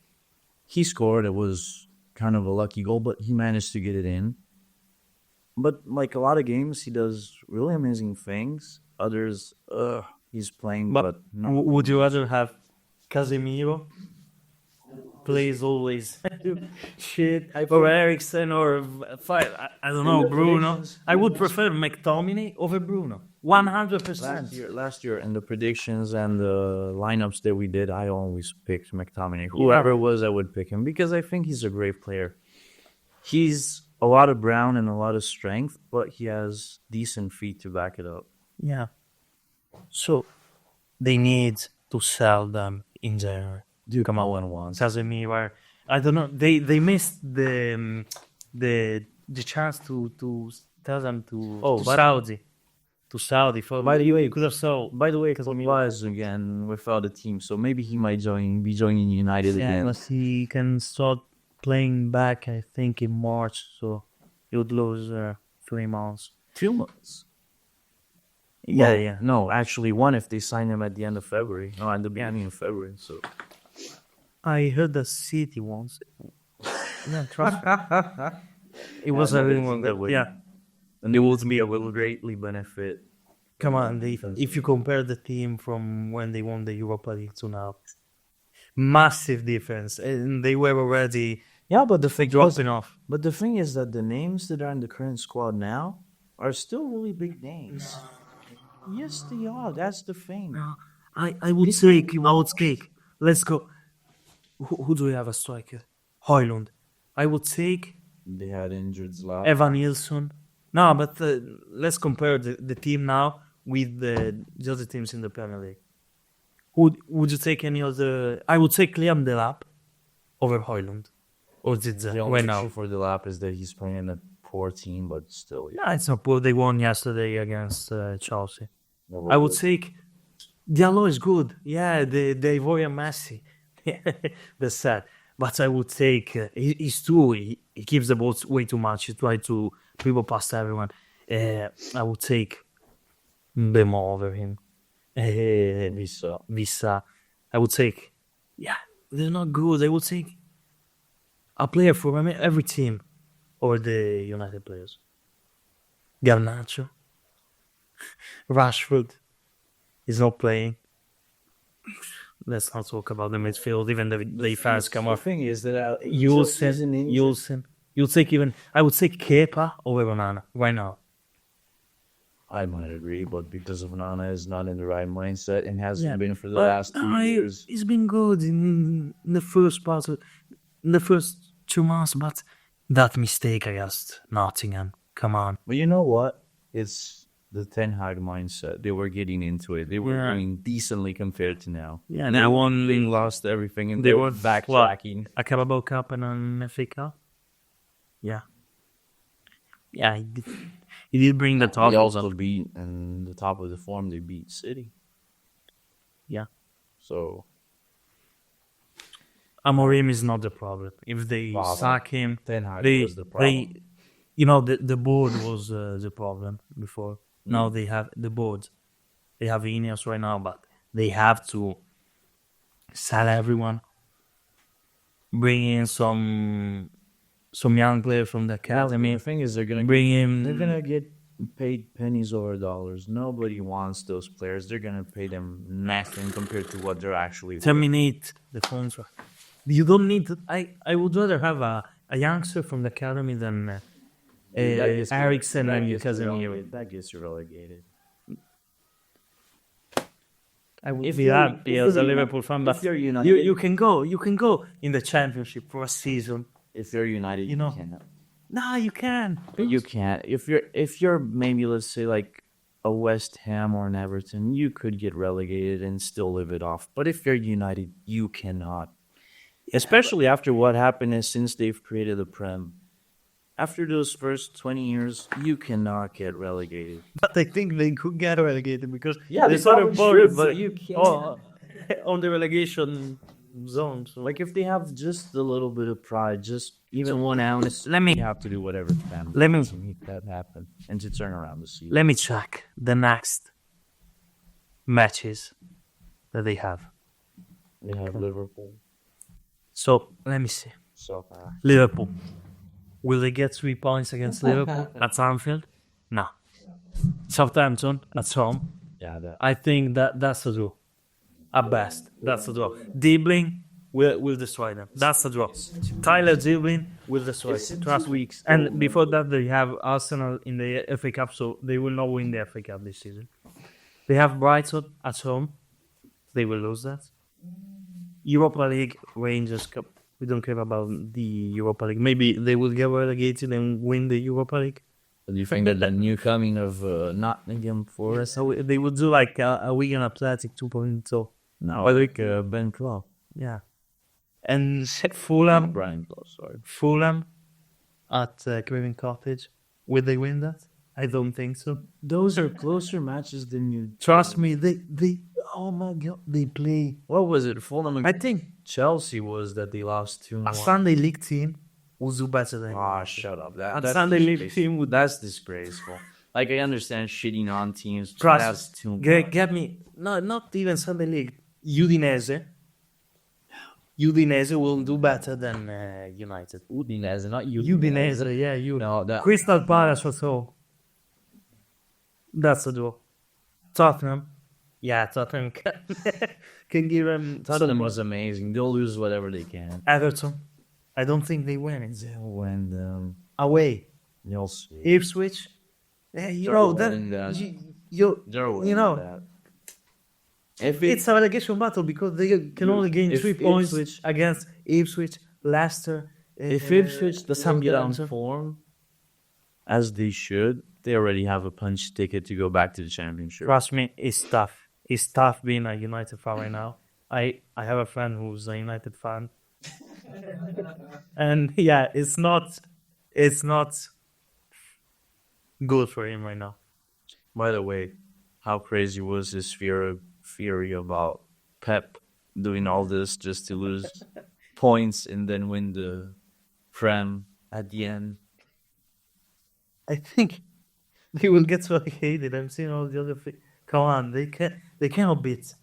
he scored. It was kind of a lucky goal, but he managed to get it in. But like a lot of games, he does really amazing things. Others, he's playing, but no. Would you rather have Casemiro plays always shit or Eriksen or I don't know, Bruno? I would prefer McTominay over Bruno. 100%. Last year, in the predictions and the lineups that we did, I always picked McTominay. Whoever it was, I would pick him because I think he's a great player. He's a lot of brown and a lot of strength, but he has decent feet to back it up. Yeah. So they need to sell them in January. Dude, come on, once. Casemiro, I don't know. They missed the chance to tell them to to Saudi. By the way, you could have sold. By the way, because was again without a team, so maybe he might be joining United Yeah, again. but he can start playing back, I think, in March. So he would lose 3 months. 2 months. Yeah, Well, yeah. No, actually, one if they sign him at the end of February. No, at the beginning of February. So I heard that City wants it. Yeah, trust me. It was a rumor that, yeah. and it would be a will greatly benefit. Come on, if you compare the team from when they won the Europa League to now, massive difference. And they were already Yeah, but the thing dropping off. But the thing is that the names that are in the current squad now are still really big names. Yes, they are. That's the thing. I would take, let's go. Who do we have a striker? Højlund. I would take They had injured Zlatan. Evan Nilsson. No, but let's compare the team now with the other teams in the Premier League. Would you take any other? I would take Liam Delap over Højlund or Zidza The only right issue now. for the lap is that he's playing in a poor team, but still. Yeah. Yeah, it's not poor. They won yesterday against Chelsea. I would take Diallo is good. Yeah, the Ivorian Messi. That's sad. But I would take he's too. He keeps the ball way too much. He tries to dribble past everyone. I would take Bemo over him. Visa. I would take. Yeah, they're not good. I would take a player from every team over the United players. Garnacho. Rashford is not playing. Let's not talk about the midfield. Even the fans come The off. thing is that Yulsen. You'll take even. I would take Kepa over Onana right now. I might agree, but because of Nana is not in the right mindset and hasn't Yeah, been for the but last 2 years. He's been good in the first part, in the first 2 months. But that mistake against Nottingham. Come on. But you know what? It's the Ten Hag mindset. They were getting into it. They were doing decently compared to now. Yeah, now one they lost everything and they they were were backtracking. A Carabao Cup and an FA Cup. Yeah. Yeah, he did bring the They top. also beat, and the top of the form, they beat City. Yeah. So Amorim is not the problem. If they sack him, Ten Hag they, was the problem. the board was the problem before. Now they have the board. They have Ineos right now, but they have to sell everyone. Bring in some young player from the academy. The thing is, they're gonna get paid pennies over dollars. Nobody wants those players. They're gonna pay them nothing compared to what they're actually worth. Terminate the contract. You don't need to. I would rather have a youngster from the academy than Eriksen and Casemiro. That gets you relegated. I would If be you're- happy if as a you're- Liverpool fan, if but you're United- you can go in the championship for a season. If you're United, You know. you can't. Nah, you can. You can't. If you're maybe, let's say, like a West Ham or an Everton, you could get relegated and still live it off. But if you're United, you cannot. Especially after what happened is since they've created the Prem. After those first 20 years, you cannot get relegated. But I think they could get relegated because Yeah, they they sort of probably bored, should, but but you can't. on the relegation zone. So Like if they have just a little bit of pride, just even 1 ounce. Let me you have to do whatever they can Let me- to make that happen and to turn around the season. let me check the next matches that they have. They have Liverpool, So let me see. Southampton. Liverpool. Will they get 3 points against Liverpool at Anfield? No. Southampton at home. Yeah, that. I think that's a draw. At best, that's a draw. Dribbling will destroy them. That's a draw. Tyler dribbling will destroy them. Trust weeks. And before that, they have Arsenal in the FA Cup, so they will not win the FA Cup this season. They have Brighton at home. They will lose that. Europa League, Rangers Cup. We don't care about the Europa League. Maybe they will get relegated and win the Europa League. Do you think that the new coming of Nottingham Forest? So they would do like a Wigan Athletic 2.0. No, I think Ben Clough. Yeah. And Fulham, Brian Clough, sorry. Fulham at Craven Cottage. Will they win that? I don't think so. Those are closer matches than you. Trust me, they oh my god, they play. What was it? Fulham. I think Chelsea was that they lost 2-1. a Sunday league team will do better than Ah, United. shut up. A Sunday league team would That's disgraceful. Like, I understand shitting on teams. But trust. that's too Get me. No, not even Sunday league. Udinese. Udinese will do better than United. Udinese, not you. Udinese, yeah, you. No, that. Crystal Palace or so. That's the duel. Tottenham. Yeah, Tottenham can give them. Tottenham was amazing. They'll lose whatever they can. Everton. I don't think they win. It's When away. you'll see. Ipswich. Yeah, you They're know winning that. that. You They're winning you know, that. If it's a relegation battle because they can only gain if 3 points Ipswich- against Ipswich, Leicester. If Ipswich doesn't get on Southampton. form, as they should, they already have a punch ticket to go back to the championship. Trust me, it's tough. It's tough being a United fan right now. I have a friend who's a United fan, and yeah, it's not good for him right now. By the way, how crazy was this theory about Pep doing all this just to lose points and then win the Prem at the end? I think they will get relegated. I'm seeing all the other things. Come on, they cannot beat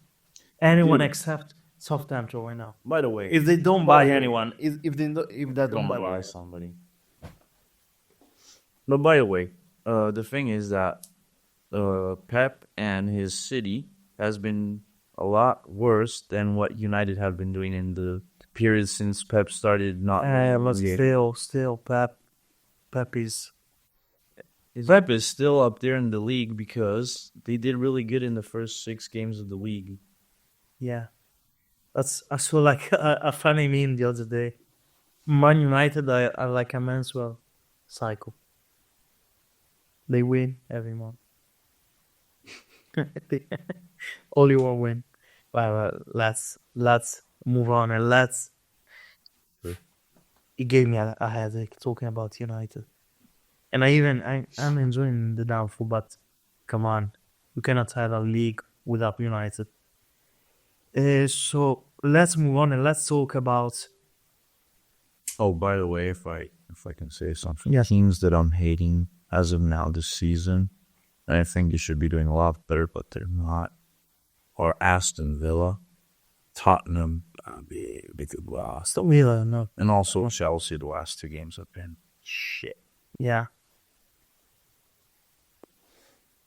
anyone Dude. except Southampton right now. By the way, If they don't buy anyone, if they don't buy buy somebody. But by the way, the thing is that Pep and his city has been a lot worse than what United have been doing in the period since Pep started not. but still, Pep is Pep is still up there in the league because they did really good in the first 6 games of the league. yeah. I saw like a funny meme the other day. Man United are like a menstrual cycle. They win every month. Only one win. Well, let's move on and let's. It gave me a headache talking about United, and I'm enjoying the downfall. But come on, we cannot have a league without United. So let's move on and let's talk about. Oh, by the way, if I can say something, Yes. teams that I'm hating as of now this season, and I think they should be doing a lot better, but they're not, are Aston Villa, Tottenham, Stop Villa, no. and also Chelsea. The last 2 games have been shit. Yeah.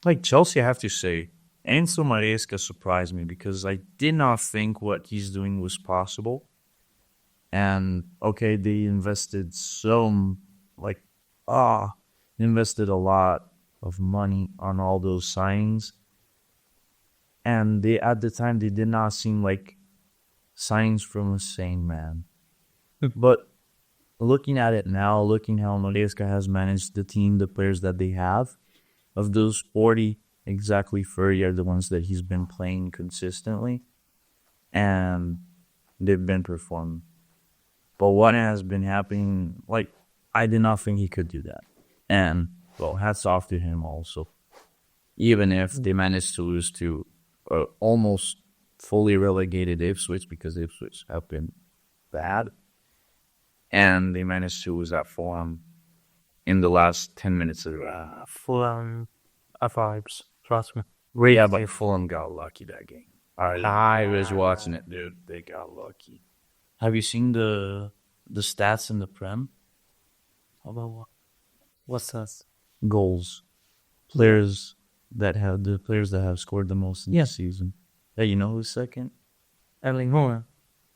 Like Chelsea, I have to say, Enzo Maresca surprised me because I did not think what he's doing was possible. And okay, they invested invested a lot of money on all those signings. And at the time they did not seem like signings from a sane man. But looking at it now, looking how Maresca has managed the team, the players that they have, of those 40, exactly 30 are the ones that he's been playing consistently. And they've been performing. But what has been happening, like, I did not think he could do that. And, well, hats off to him also. Even if they managed to lose to almost fully relegated Ipswich, because Ipswich have been bad. And they managed to lose at Fulham in the last 10 minutes of the game. Fulham are vibes. Trust me. Yeah, but Fulham got lucky that game. I was watching it, dude. They got lucky. Have you seen the stats in the Prem? How about what? What's that? Goals. Players that have scored the most in the season. Yeah, you know who's second? Erling Haaland.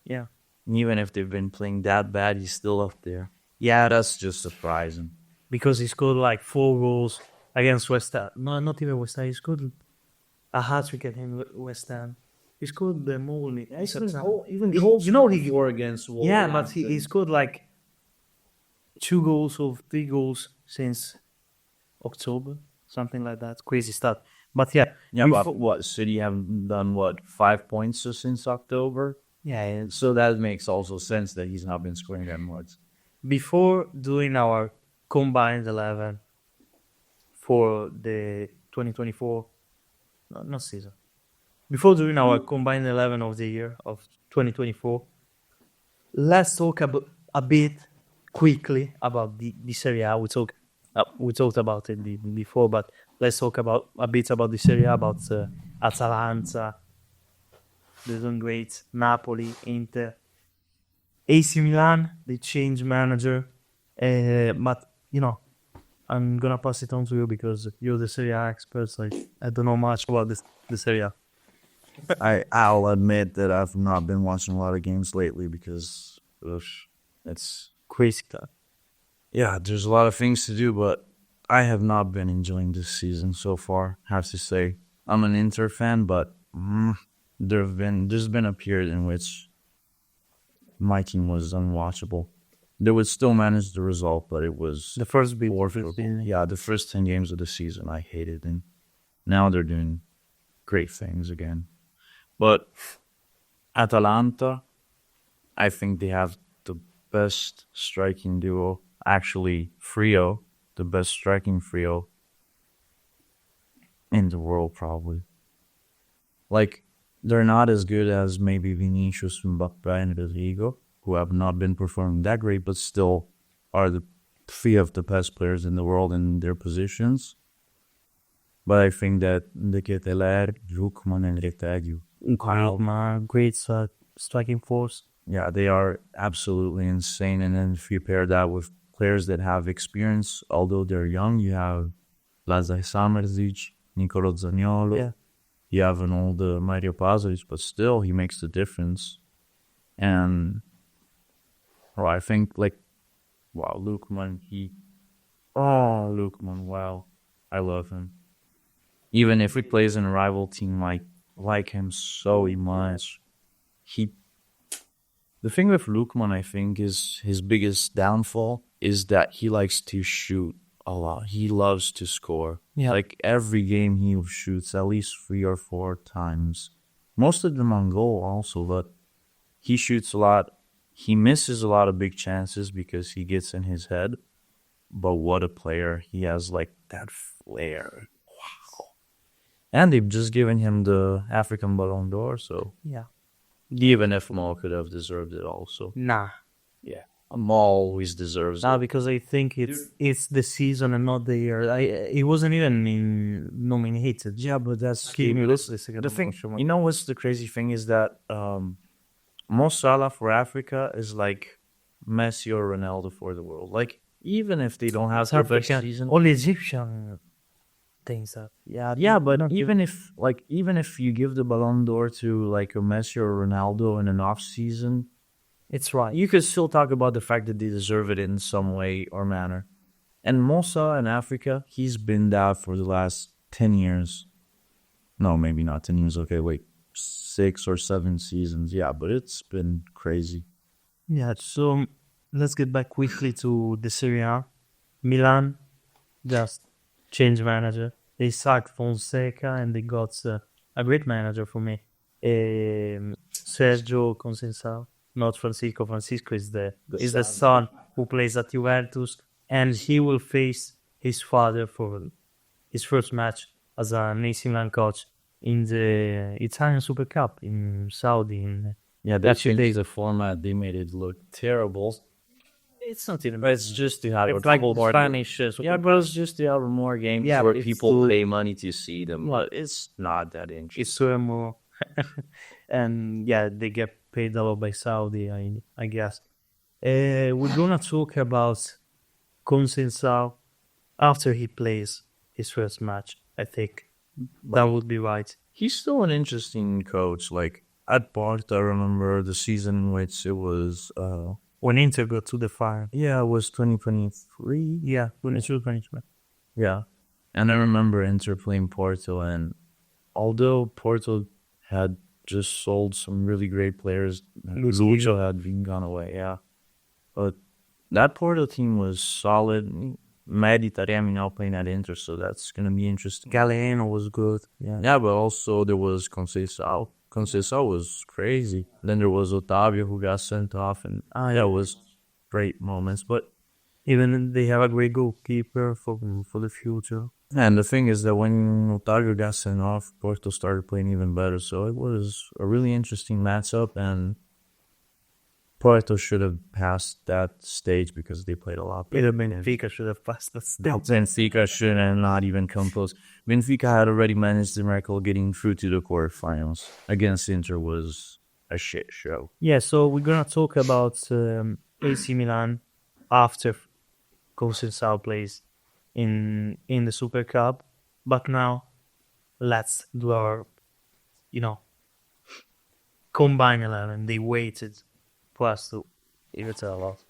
Yeah. And even if they've been playing that bad, he's still up there. Yeah, that's just surprising. Because he scored like 4 goals against West Ham. No, not even West Ham. He scored a hat-trick against West Ham. He scored the more. Four against Wolves. Yeah, but he scored like 2 goals or 3 goals since October, something like that. Crazy stuff. But yeah, But what? City have done, 5 points since October? yeah. So that makes also sense that he's not been scoring that much. Before doing our combined 11 for the 2024, no, not season. Before doing our combined 11 of the year of 2024, let's talk a bit quickly about the Serie A. We talked about it before, but let's talk a bit about the Serie A, about Atalanta, the doing great, Napoli, Inter, AC Milan. They changed manager, but I'm gonna pass it on to you because you're the Serie A expert. Like, I don't know much about the Serie A. I'll admit that I've not been watching a lot of games lately because it's Crazy time. yeah, there's a lot of things to do, but I have not been enjoying this season so far. Have to say, I'm an Inter fan, but there's been a period in which my team was unwatchable. They would still manage the result, but it was The first bit. yeah, the first 10 games of the season I hated, and now they're doing great things again. But Atalanta, I think they have the best striking duo, actually trio, the best striking trio in the world probably. Like, they're not as good as maybe Vinicius, Mbappe, and Rodrigo, who have not been performing that great, but still are the three of the best players in the world in their positions. But I think that De Ketelaere, Lookman, and Retegui, Great striking force. yeah, they are absolutely insane. And then if you pair that with players that have experience, although they're young, you have Lazar Samardzic, Nicolo Zaniolo. Yeah. You have an old Mario Pazovic, but still he makes the difference. And I think Lookman, Lookman, wow, I love him. Even if he plays in a rival team, like him so much. The thing with Lookman, I think, is his biggest downfall is that he likes to shoot a lot. He loves to score. Yeah. Like every game he shoots at least 3 or 4 times. Most of them on goal also, but he shoots a lot. He misses a lot of big chances because he gets in his head. But what a player. He has like that flair. Wow. And they've just given him the African Ballon d'Or, so Yeah. even if Mo could have deserved it also. Nah. Yeah. Mo always deserves Nah, it. because I think it's the season and not the year. He wasn't even nominated. Yeah, but that's The thing. You know what's the crazy thing is that Mo Salah for Africa is like Messi or Ronaldo for the world. Like, even if they don't have the best season, all Egyptian things that. yeah, but even if you give the Ballon d'Or to like a Messi or Ronaldo in an off season, It's right. you could still talk about the fact that they deserve it in some way or manner. And Mosa in Africa, he's been that for the last 10 years. No, maybe not 10 years. Okay, wait. 6 or 7 seasons. Yeah, but it's been crazy. Yeah, so let's get back quickly to the Serie A. Milan just changed manager. They sacked Fonseca and they got a great manager for me. Sergio Conceição. Not Francisco. Francisco is the son who plays at Juventus, and he will face his father for his first match as an AC Milan coach in the Italian Super Cup in Saudi. Yeah, that changed the format. They made it look terrible. It's not even. But it's just to have It's like Spanish. Yeah, but it's just to have more games Yeah, where but it's people to- pay money to see them. Well, it's not that interesting. It's more, and yeah, they get paid a lot by Saudi, I guess. We're gonna talk about Conceição after he plays his first match. I think that would be right. He's still an interesting coach. Like at Porto, I remember the season in which it was When Inter got to the final. it was 2023. Yeah, when it's 2023. Yeah. And I remember Inter playing Porto, and although Porto had just sold some really great players, Lucho had been gone away, yeah. But that Porto team was solid. Medi Taremi now playing at Inter, so that's going to be interesting. Galeno was good. Yeah, but also there was Conceição. Conceição was crazy. Then there was Otavio who got sent off, and that was great moments. But Even they have a great goalkeeper for the future. And the thing is that when Otario got sent off, Porto started playing even better. So it was a really interesting matchup, and Porto should have passed that stage because they played a lot better. Either Benfica should have passed that step. Benfica should have not even come close. Benfica had already managed the miracle of getting through to the quarterfinals. Against Inter was a shit show. Yeah, so we're gonna talk about AC Milan after Conceição plays in the Super Cup. But now, let's do our, combined 11. They waited for us to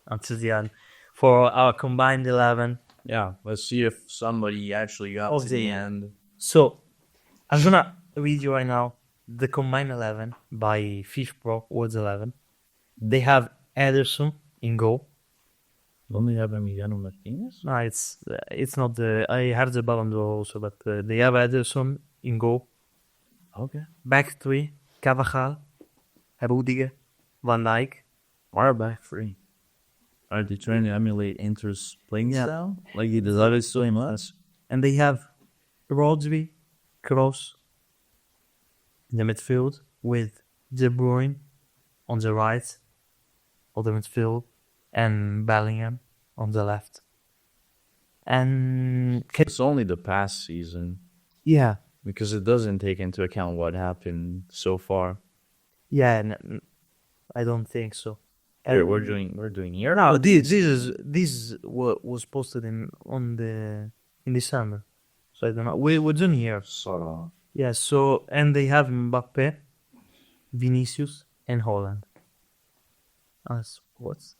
until the end for our combined 11. Yeah, let's see if somebody actually got Of to the the end. So, I'm gonna read you right now the combined 11 by FIFPro World 11. They have Ederson in goal. Don't they have Emiliano Martinez? No, it's not the. I have the Ballon d'Or also, but they have Ederson in goal. Okay. Back three: Carvajal, Rudiger, Van Dijk. Why back three? Are they trying to emulate Inter's playing style? Like he does always so much? And they have Rodri, Kroos in the midfield with De Bruyne on the right of the midfield and Bellingham on the left. And It's only the past season yeah, because it doesn't take into account what happened so far. I don't think so. Here, we're doing here. No, this is what was posted in December. So I don't know. We're doing here. Salah. Yeah. So and they have Mbappe, Vinicius, and Holland as sports.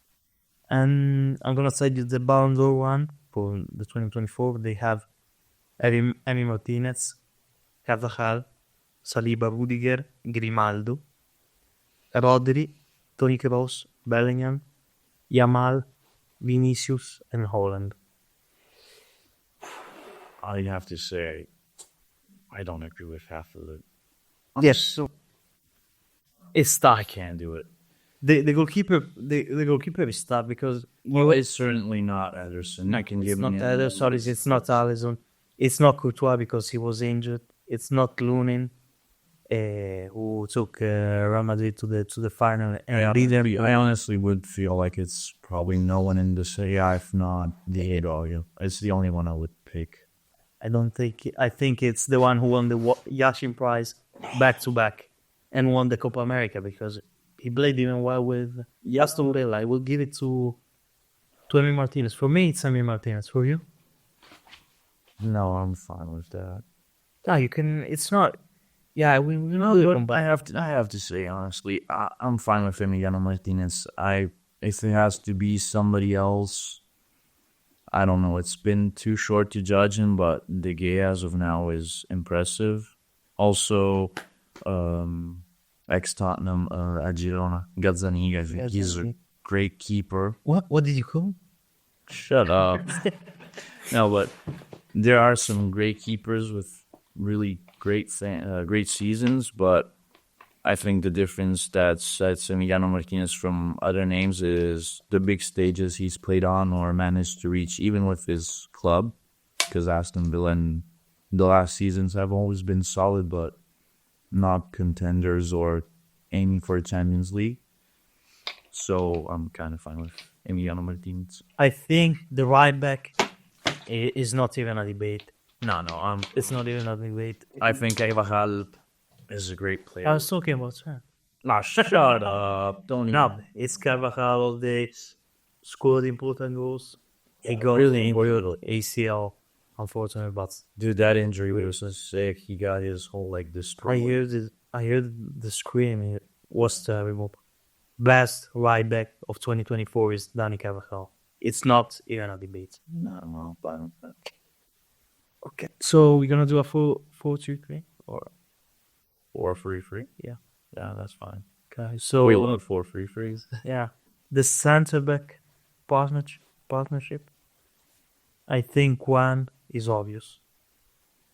And I'm gonna say the Ballon d'Or one for the 2024. They have Emi Martinez, Carvajal, Saliba, Rudiger, Grimaldo, Rodri, Toni Kroos, Bellingham, Yamal, Vinicius, and Holland. I have to say, I don't agree with half of it. Yes, so it's tough. I can't do it. The goalkeeper is tough because It's certainly not Ederson. I can it's give not him Ederson, it's not Alisson, it's not Courtois because he was injured. It's not Lunin, who took Real Madrid to the final. And I honestly would feel like it's probably no one in the Serie A, if not Diego. It's the only one I would pick. I think it's the one who won the Yashin Prize back to back and won the Copa America because he played even well with Aston Villa. I will give it to Emi Martinez. For me, it's Emi Martinez. For you? No, I'm fine with that. No, you can. It's not. Yeah, we know. I have to say honestly, I'm fine with Emiliano Martinez. If it has to be somebody else, I don't know. It's been too short to judge him, but De Gea as of now is impressive. Also, ex-Tottenham at Girona, Gazzaniga, I think he's a great keeper. What did you call him? Shut up. No, but there are some great keepers with really great seasons, but I think the difference that sets Emiliano Martinez from other names is the big stages he's played on or managed to reach, even with his club, because Aston Villa in the last seasons have always been solid, but not contenders or aiming for a Champions League. So I'm kind of fine with Emiliano Martinez. I think the right back is not even a debate. No, It's not even a debate. I think Carvajal is a great player. I was talking about that. Nah, shut up. Don't even. No, it's Carvajal all day. Scored important goals. He got Really injured ACL, unfortunately, but Dude, that injury was so sick. He got his whole leg destroyed. I heard the scream. It was terrible. Best right back of 2024 is Dani Carvajal. It's not even a debate. No, but Okay. So we're gonna do a 4-2-3 or 4-3-3. Yeah. Yeah, that's fine. okay. So We love 4-3-3s. yeah, the center back partnership. I think one is obvious.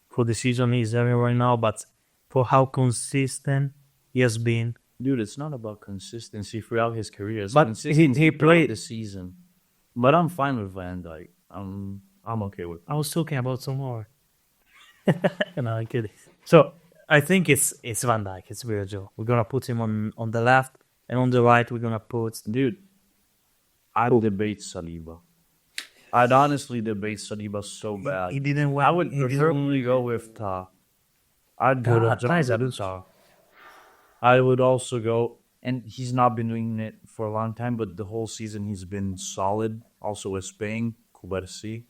For the season he's having right now, but for how consistent he has been. Dude, it's not about consistency throughout his career. It's But consistency he throughout played- the season. But I'm fine with Van Dijk. I'm okay with. I was talking about some more. No, I'm kidding. So I think it's Van Dijk. It's Virgil. We're gonna put him on the left, and on the right we're gonna put. Dude, I'd debate Saliba. I'd honestly debate Saliba so bad. He didn't win. I would preferably go with Ta. I'd go to Ta. I would also go, and he's not been doing it for a long time, but the whole season he's been solid. Also with Spain, Kubarsi.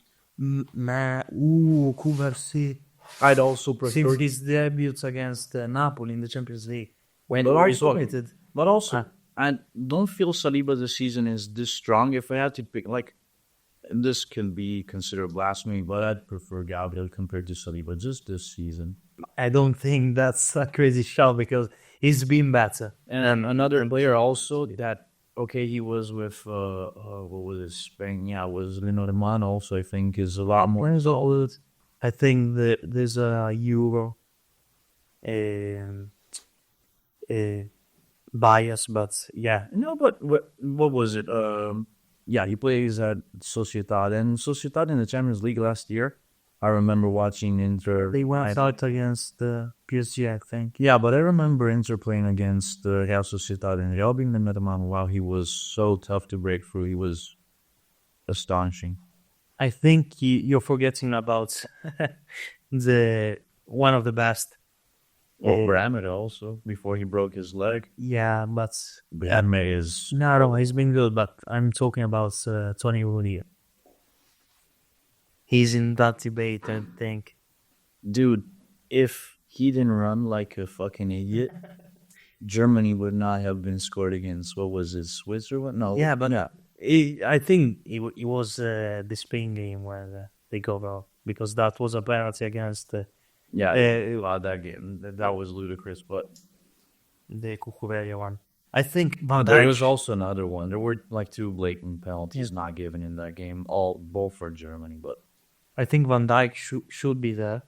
Kubarsi. I'd also prefer. Since his debuts against Napoli in the Champions League, when But he also- committed. But also, I don't feel Saliba this season is this strong. If I had to pick, like, this can be considered blasphemy, but I'd prefer Gabriel compared to Saliba just this season. I don't think that's a crazy shout because he's been better. And another player also that, okay, he was with, what was it, Spain? Yeah, it was Lino Romano also, I think, is a lot more. Where's all? I think that there's a Euro bias, but yeah. No, but what was it? Yeah, he plays at Sociedad. And Sociedad in the Champions League last year, I remember watching Inter. They went out against the PSG, I think. Yeah, but I remember Inter playing against Real Sociedad and Real being the Metaman. Wow, he was so tough to break through. He was astonishing. I think you're forgetting about the one of the best. Brammer also, before he broke his leg. Yeah, but Brammer is... no, he's been good. But I'm talking about Tony Rudiger. He's in that debate, I think. Dude, if he didn't run like a fucking idiot, Germany would not have been scored against, what was it, Switzerland? No. Yeah, but I think it was the Spain game where they got off because that was a penalty against that game, that was ludicrous, but the Cucurella one. I think there was also another one. There were like two blatant penalties not given in that game, both for Germany, but I think Van Dijk should be there.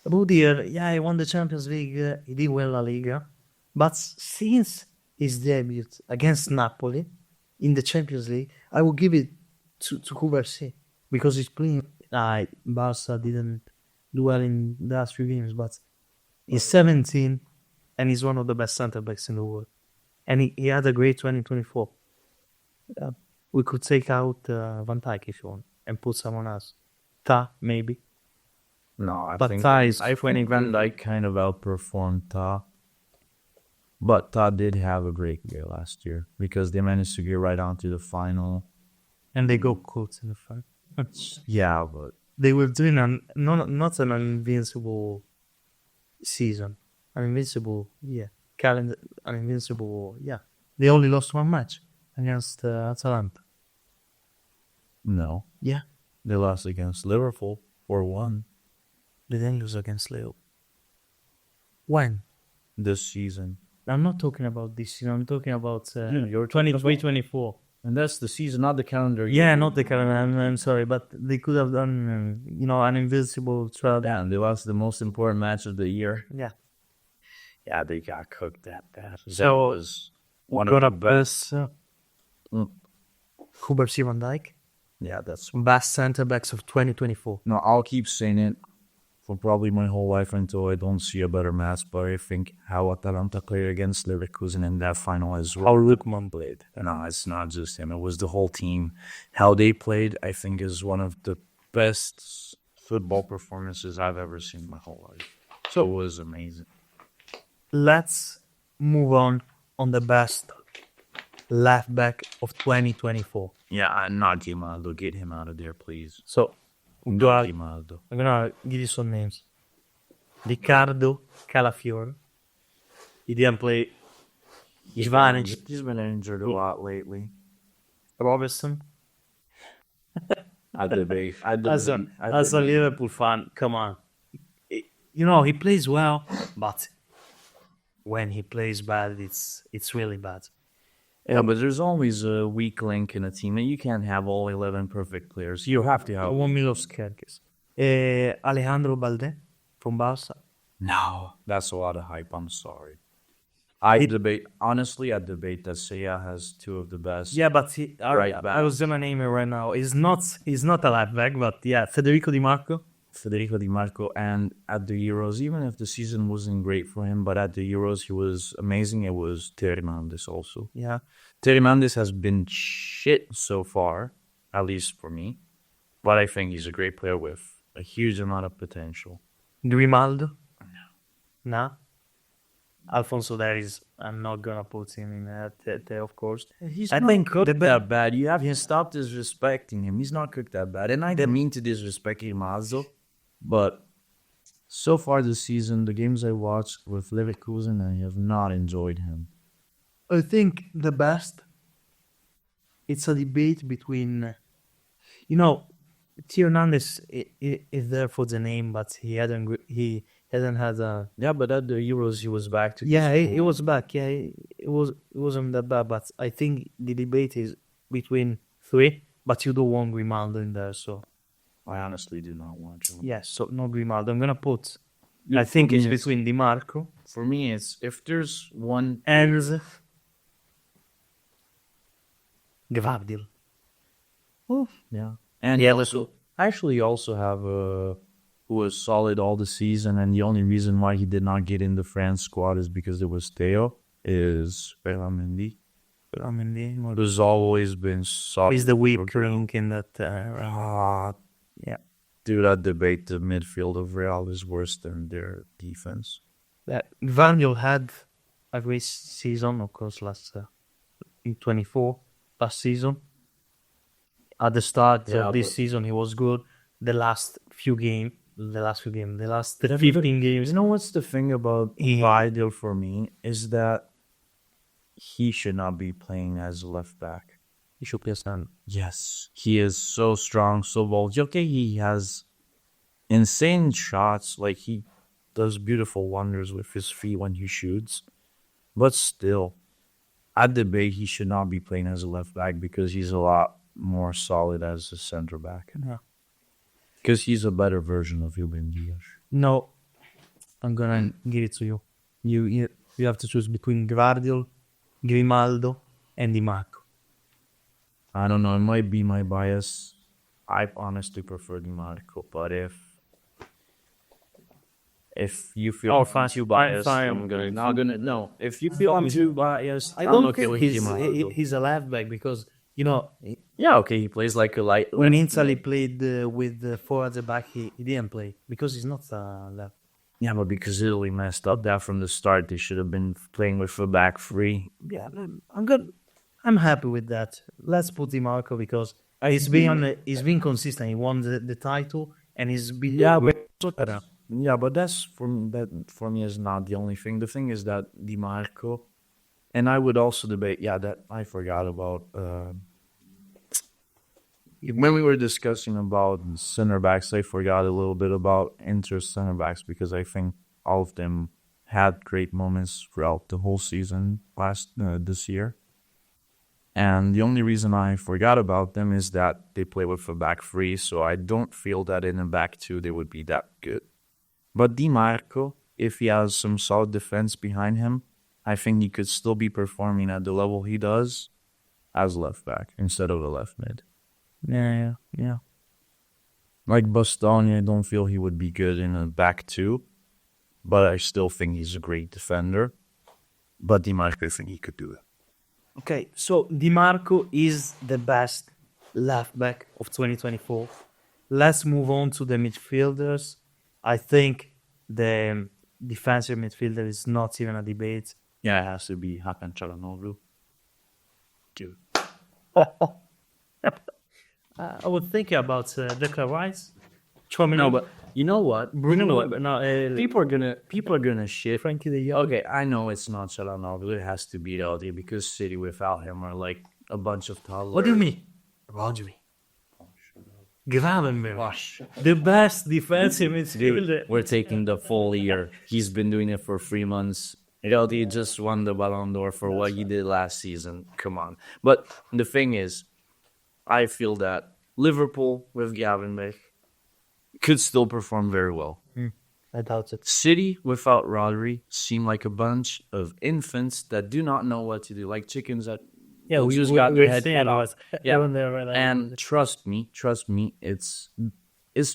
Rudiger, he won the Champions League, he did well La Liga, but since his debut against Napoli in the Champions League, I will give it to Kubarsi because he's playing. Barca didn't do well in the last few games, but he's 17 and he's one of the best centre backs in the world. And he had a great 2024. We could take out Van Dijk if you want and put someone else. Ta, maybe. no, I But think Ta is I think Van Dijk kind of outperformed Ta. But Ta did have a great year last year because they managed to get right on to the final. and they go close in the final. Yeah, but They were doing not an invincible season. An invincible They only lost one match against Atalanta. no. Yeah. They lost against Liverpool 4-1 They didn't lose against Leo. When? this season. I'm not talking about this season. I'm talking about You're talking about- 2023-24. And that's the season, not the calendar year. Yeah, not the calendar. I'm sorry, but they could have done, an invincible threat. Yeah, and they lost the most important match of the year. Yeah. Yeah, they got cooked that bad. So, That was one Got of a the best. best Mm. Kubarsi Van Dijk, Yeah, that's... best centre backs of 2024. No, I'll keep saying it for probably my whole life until I don't see a better match. But I think how Atalanta played against Leverkusen in that final as well. How Lukman Played. No, it's not just him. It was the whole team. How they played, I think, is one of the best football performances I've ever seen in my whole life. So it was amazing. Let's move on the best left back of 2024. Yeah, not Grimaldo. Get him out of there, please. So, Not I'm Grimaldo. gonna give you some names. Riccardo Calafiore. He didn't play. Ivanic. He's been injured a lot lately. Robertson. I debate. As a Liverpool fan, come on. He plays well, but when he plays bad, it's really bad. Yeah, but there's always a weak link in a team, and you can't have all 11 perfect players. You have to have. One Milos Kerkez. Alejandro Balde from Barca. No, that's a lot of hype. I'm sorry. I debate that Serie has two of the best. Yeah, but Right back. I was gonna name it right now. He's not a left back, but yeah, Federico Di Marco. Federico Di Marco, and at the Euros, even if the season wasn't great for him, but at the Euros he was amazing. It was Terry Mendes also. Yeah, Terry Mendes has been shit so far, at least for me, but I think he's a great player with a huge amount of potential. Grimaldo. Nah. Alfonso Davies, I'm not gonna put him in there, of course. He's I not think cooked that bad. You have to stop disrespecting him. He's not cooked that bad. And I didn't mean to disrespect Grimaldo, but so far this season, the games I watched with Leverkusen, I have not enjoyed him. I think the best. It's a debate between, Theo Hernandez is there for the name, but he hadn't had a. Yeah, but at the Euros, he was back to. Yeah, he was back. Yeah, it wasn't that bad. But I think the debate is between three. But you don't want Grimaldo in there, so I honestly do not want him. yes. So no Grimaldo. I'm gonna put. I think it's between Di Marco For me, it's if there's one. and Gvardiol. Oh, yeah. And Yeah, I actually also have who was solid all the season, and the only reason why he did not get in the France squad is because it was Theo, is Ferramendi. Who's always been solid. He's the weak link in that. Yeah. Dude, that debate, the midfield of Real is worse than their defense. Gvardiol had a great season, of course, in 24 last season. At the start of this season, he was good. The last 15 games. You know what's the thing about Vidal for me is that he should not be playing as a left back. He should play as an. Yes, he is so strong, so bold. Okay, he has insane shots. Like, he does beautiful wonders with his feet when he shoots. But still, at the debate, he should not be playing as a left back because he's a lot more solid as a center back. Yeah. Because he's a better version of Ruben Dias. No, I'm gonna give it to you. You have to choose between Gvardiol, Grimaldo, and Di Marco. I don't know, it might be my bias. I honestly prefer Di Marco, but if you feel I'm too biased, I'm gonna no. If you feel I'm too biased, I I'm don't okay think with Di Marco. he's a left back because Yeah, okay, he plays like a light. when Inzaghi played with 4 at the back, he didn't play because he's not left. Yeah, but because Italy messed up that from the start, they should have been playing with a back three. Yeah, I'm good. I'm happy with that. Let's put Di Marco because he's been consistent. He won the title and he's been better. Yeah, but that's for me is not the only thing. The thing is that Di Marco, and I would also debate. Yeah, that I forgot about. When we were discussing about center backs, I forgot a little bit about Inter center backs because I think all of them had great moments throughout the whole season this year. And the only reason I forgot about them is that they play with a back three, so I don't feel that in a back two they would be that good. But Di Marco, if he has some solid defense behind him, I think he could still be performing at the level he does as left back instead of a left mid. Yeah. Like Bastoni, I don't feel he would be good in a back two, but I still think he's a great defender. But Di Marco, I think he could do it. Okay, so Di Marco is the best left back of 2024. Let's move on to the midfielders. I think the defensive midfielder is not even a debate. Yeah, it has to be Hakan Çalhanoğlu. Dude. I was thinking about Declan Rice. No, but you know what? People are gonna shit. Frankie de Jong. Okay, I know it's not Çalhanoğlu. It has to be LD because City without him are like a bunch of toddlers. What do you mean? What do you mean? Gravenberch. The best defensive midfielder. Dude, we're taking the full year. He's been doing it for 3 months. LD just won the Ballon d'Or for what he did last season. Come on. But the thing is, I feel that Liverpool with Gravenberch could still perform very well. I doubt it. City without Rodri seem like a bunch of infants that do not know what to do, like chickens that Yeah, we just just got got their we're head seeing cut us. off. Yeah. Yeah. And trust me, it's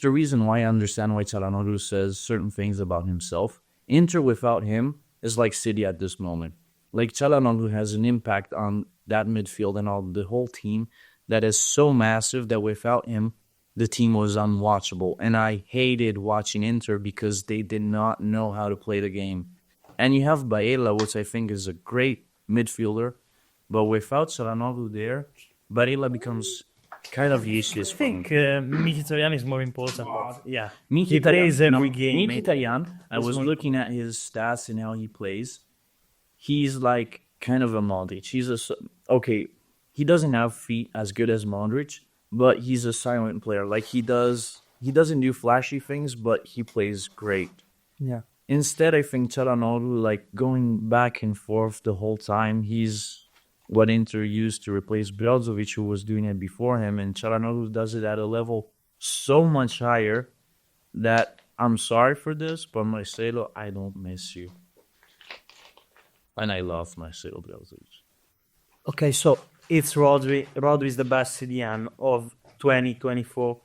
the reason why I understand why Çalhanoğlu says certain things about himself. Inter without him is like City at this moment. Like Çalhanoğlu has an impact on that midfield and all the whole team that is so massive that without him, the team was unwatchable. And I hated watching Inter because they did not know how to play the game. And you have Baela, which I think is a great midfielder, but without Çalhanoğlu there, Baela becomes kind of useless I for me. think Mkhitaryan is more important. But yeah, he plays every game. Mkhitaryan, I was looking at his stats and how he plays. He's like kind of a Modric. Okay, he doesn't have feet as good as Modric, but he's a silent player. Like he doesn't do flashy things, but he plays great. Yeah. Instead, I think Çalhanoğlu, like going back and forth the whole time, he's what Inter used to replace Brozovic, who was doing it before him, and Çalhanoğlu does it at a level so much higher that I'm sorry for this, but Marcelo, I don't miss you. And I love Marcelo Brozovic. Okay, so it's Rodri. Rodri is the best CDM of 2024.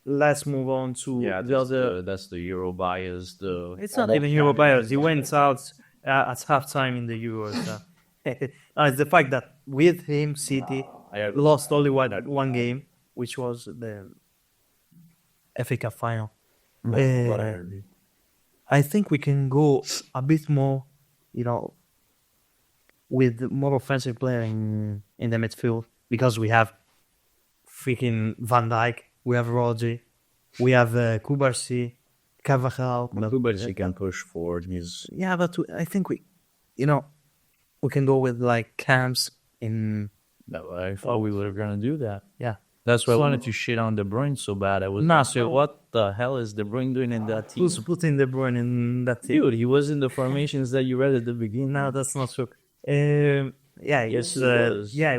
Let's move on to the other. That's the Euro bias. It's not even Euro players. He went out at halftime in the Euros. It's the fact that with him, City lost only one game, which was the FA Cup final. I think we can go a bit more, with more offensive player in the midfield because we have freaking Van Dijk, we have Rodri, we have Kubarsi, Carvajal. Kubarsi can push forward. But I think we can go with like Camps in. No, I thought we were gonna do that. Yeah, that's why I wanted to shit on De Bruyne so bad. I was not sure what the hell is De Bruyne doing in that team. Who's putting De Bruyne in that team? Dude, he was in the formations that you read at the beginning. No, that's not true. It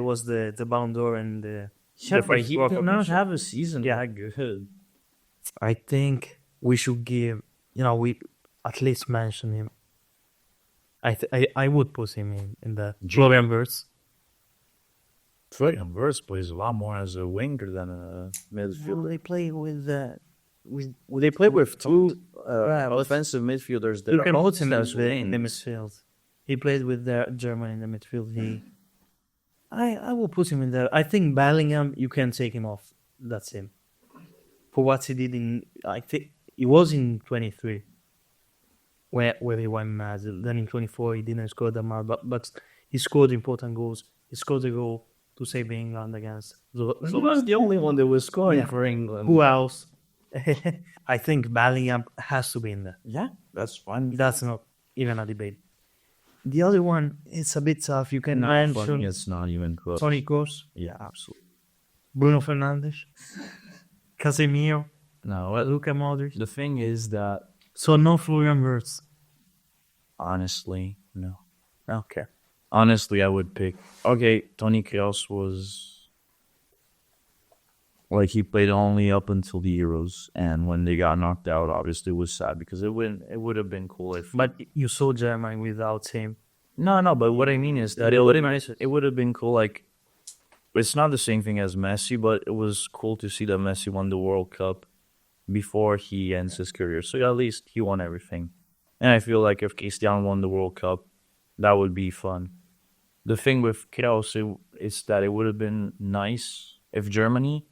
was the Ballon d'Or and the. But he did not have a season that good. I think we should give. We at least mention him. I would put him in the Florian Wirtz. Florian Wirtz plays a lot more as a winger than a midfielder. Well, they play with they play with two offensive midfielders. You can put him in the midfield. He played with Germany in the midfield. I will put him in there. I think Bellingham, you can take him off. That's him. For what he did I think it was in 23, where he went mad. Then in 24 he didn't score that much, but he scored important goals. He scored a goal to save England against. So he was the only one that was scoring for England. Who else? I think Bellingham has to be in there. Yeah, that's fine. That's not even a debate. The other one, it's a bit tough. You can mention. It's not even close. Toni Kroos. Yeah, absolutely. Bruno Fernandes. Casemiro. No, Luka Modric. The thing is that. So no Florian Wirtz. Honestly, no. Okay. Honestly, I would pick. Okay, Toni Kroos was. Like, he played only up until the Euros, and when they got knocked out, obviously it was sad because it would have been cool if. But you saw Germany without him. No, but what I mean is that it would have been cool. Like, it's not the same thing as Messi, but it was cool to see that Messi won the World Cup before he ends his career. So at least he won everything. And I feel like if Cristiano won the World Cup, that would be fun. The thing with Kroos is that it would have been nice if Germany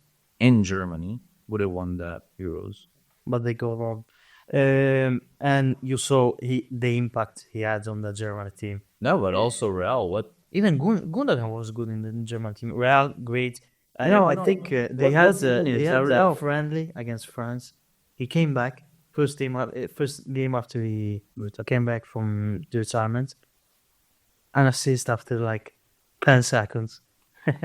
would have won that Euros. But they go wrong. And you saw the impact he had on the German team. No, but also Real. Even Gundogan was good in the German team. Real, great. I think they had a friendly against France. He came back first game after he came back from the retirement. An assist after like 10 seconds.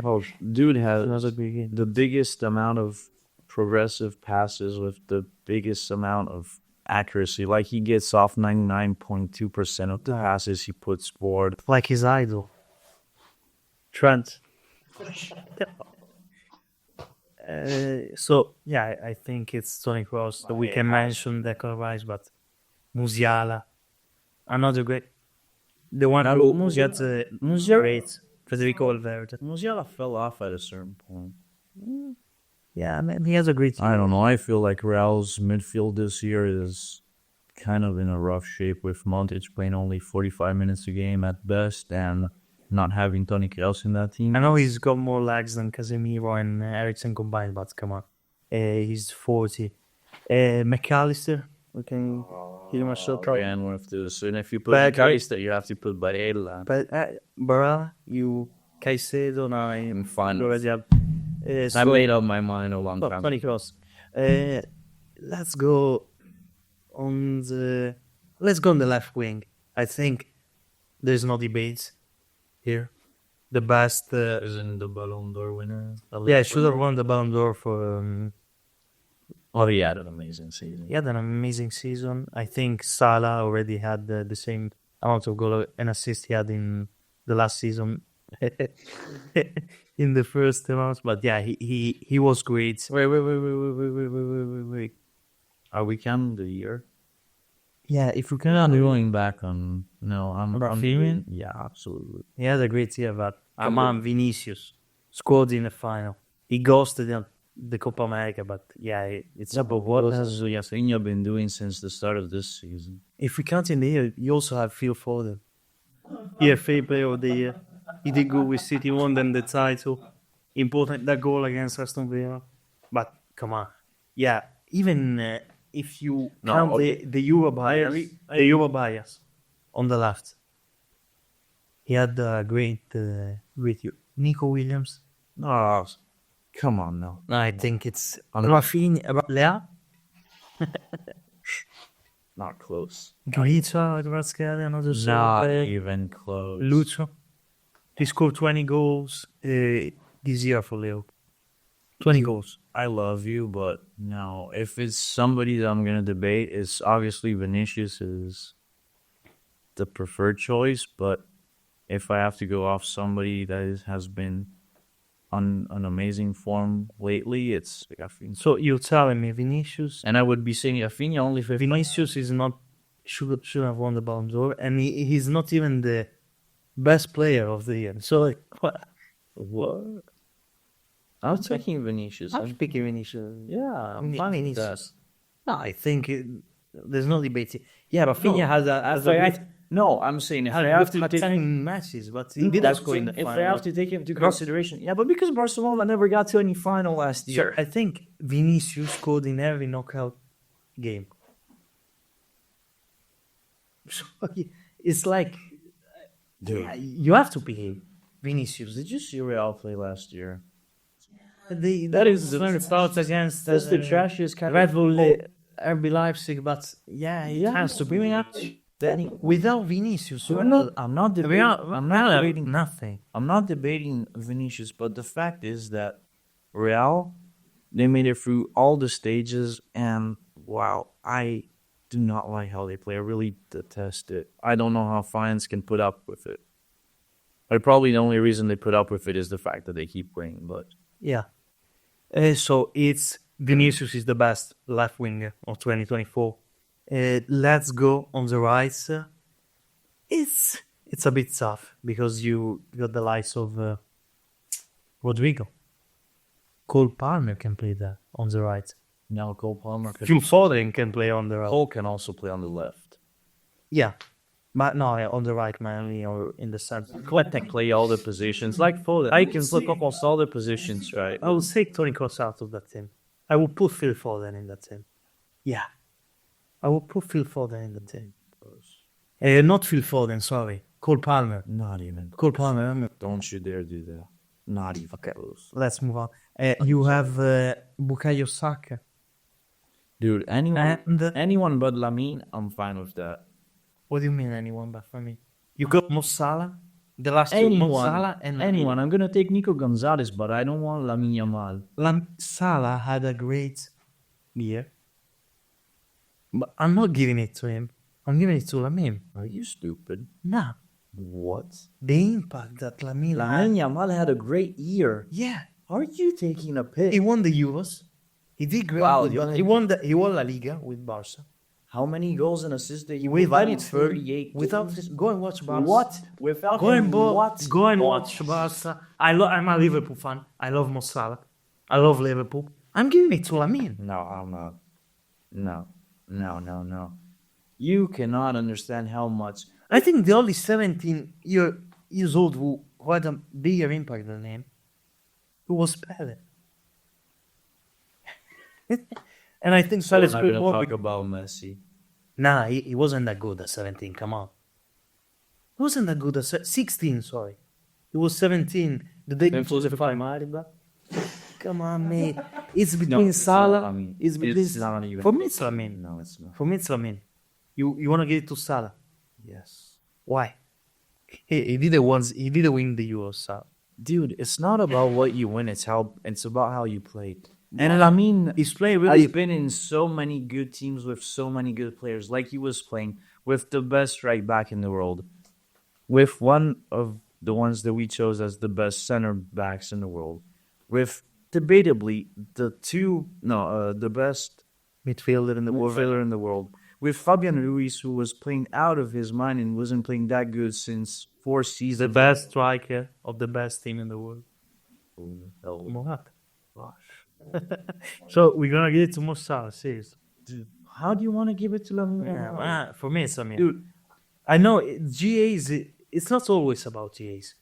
Oh, dude has the biggest amount of progressive passes with the biggest amount of accuracy. Like, he gets off 99.2% of the passes he puts forward. Like his idol, Trent. I think it's Toni Kroos. We can mention Declan Rice, but Musiala, another great. The one Now, who Musiala- got Musiala- great, Federico Valverde. Musiala fell off at a certain point. Yeah, man, he has a great. I don't know. I feel like Real's midfield this year is kind of in a rough shape with Montic playing only 45 minutes a game at best and not having Toni Kroos in that team. I know he's got more legs than Casemiro and Eriksen combined, but come on, he's 40. McAllister, we can hear myself. And with this, and if you put But- McAllister, you have to put Barella. But Barella, you Caicedo, now I'm fine. you already have. I made up my mind a long time. Toni Kroos. Let's go on the left wing. I think there's no debate here. The best. Isn't the Ballon d'Or winner? Yeah, should have won the Ballon d'Or for. Oh, he had an amazing season. He had an amazing season. I think Salah already had the same amount of goal and assist he had in the last season. In the first months, but yeah, he was great. Wait. Are we counting the year? Yeah, if you I'm can, going back on. No, I'm Rafinha? Yeah, absolutely. he had a great year. But come on, Vinicius scored in the final. He ghosted the Copa America, but yeah, it's Yeah, but what has Rafinha been doing since the start of this season? if we count in the year, you also have Phil Foden. EFA Player of the Year. He did good with City, won them the title. Important that goal against Aston Villa. But come on, yeah. Even if you count the Euro bias, on the left, he had a great year. Nico Williams. Oh, come on now. I think it's Rafinha, Not close. Griezmann, Kvaratskhelia, another Not player. even close. Lucho. He scored 20 goals this year for Leo. 20 goals. I love you, but no. If it's somebody that I'm gonna debate, it's obviously Vinicius is the preferred choice. But if I have to go off somebody that has been on an amazing form lately, it's Rafinha. So you're telling me Vinicius? And I would be saying Rafinha only for Vinicius is not should have won the Ballon d'Or, and he's not even the best player of the year. So like, what? I was taking Vinicius. I'm picking Vinicius. Yeah, I'm Vinicius. fine with that. No, I think there's no debate. Yeah, Rafinha has a No, I'm saying if I good have to take 10 matches, but he did score in the if final. I have to take into consideration, yeah, but because Barcelona never got to any final last year. Sure, I think Vinicius scored in every knockout game. So it's like, Dude. yeah, you have to pick Vinicius. Did you see Real play last year? That is the start against That's the trashiest kind Red of Bull, RB Leipzig, but yeah, it has to be. Without Vinicius, I'm not debating nothing. I'm not debating Vinicius, but the fact is that Real, they made it through all the stages, and wow, I do not like how they play. I really detest it. I don't know how fans can put up with it. Probably the only reason they put up with it is the fact that they keep playing, but Yeah. So it's Vinicius is the best left winger of 2024. Let's go on the right. It's a bit tough because you got the likes of Rodrigo. Cole Palmer can play there on the right. now Cole Palmer Phil Foden can play on the right. Cole can also play on the left. Yeah, but no, on the right mainly or in the center. Cole can play all the positions, like Foden. I can flip almost all the positions, right? I will take Toni Kroos out of that team. I will put Phil Foden in that team. Yeah, I will put Phil Foden in the team. Not Phil Foden, sorry. Cole Palmer. Not even. Cole Palmer. Don't you dare do that. Not even close. Let's move on. You have Bukayo Saka. Dude, anyone And but Lamine, I'm fine with that. what do you mean anyone but for me? You got Mo Salah? The last two, Mo Salah and anyone. I'm gonna take Nico Gonzalez, but I don't want Lamine Yamal. Salah had a great year. But I'm not giving it to him. I'm giving it to Lamine. Are you stupid? Nah. What? The impact that Lamine had. Lamine Yamal had a great year. Yeah. Are you taking a piss? He won the Euros. He did great. Wow, He won La Liga with Barca. How many goals and assists did he Without in 38 without games? go and watch Barca. What? Without Go him, and what? go and watch Barca. I'm a Liverpool fan. I love Mo Salah. I love Liverpool. I'm giving it to Lamine. No, I'm not. No. You cannot understand how much. I think the only 17 years old who had a bigger impact than him, who was Pele. And I think We're Salah's not good gonna more. talk about Messi. Nah, he wasn't that good at 17. Come on. He wasn't that good at 16, sorry. He was 17. The day before the final. Come on, mate. It's between it's Salah. not Lamine. It's between. It's not even. For me, it's Lamine. No, it's not. For me, it's Lamine. You want to give it to Salah? Yes. Why? He didn't win the Euros, Salah. Dude, it's not about what you win, it's about how you played. And I mean, He's playing really. I've been in so many good teams with so many good players, like he was playing with the best right back in the world, with one of the ones that we chose as the best center backs in the world, with debatably the best midfielder in the world. midfielder in the world, with Fabian Ruiz, who was playing out of his mind and wasn't playing that good since 4 seasons. The best striker of the best team in the world. Oh, Morata. So we're gonna give it to Mo Salah, seriously. dude, how do you want to give it to Lamine? For me, it's Lamine. Dude, I know GAs. It's not always about GAs.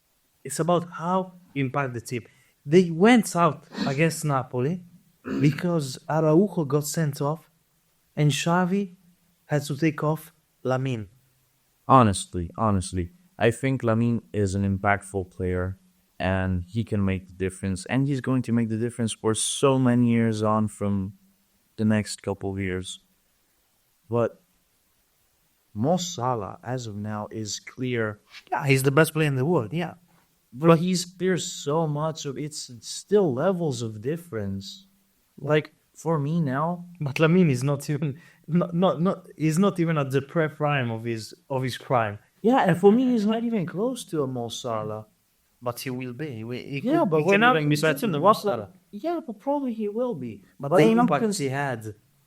It's about how you impact the team. They went out against Napoli because Araujo got sent off, and Xavi had to take off Lamine. honestly, I think Lamine is an impactful player, and he can make the difference, and he's going to make the difference for so many years on from the next couple of years. But Mo Salah, as of now, is clear. Yeah, he's the best player in the world. Yeah, But there's so much of it's still levels of difference. Like for me now, but Lamine is not even he's not even at the prime of his prime. yeah, and for me he's not even close to a Mo Salah. But he will be. But he cannot be better better than than Mo Salah. Yeah, but probably he will be. But But the I'm not impact he had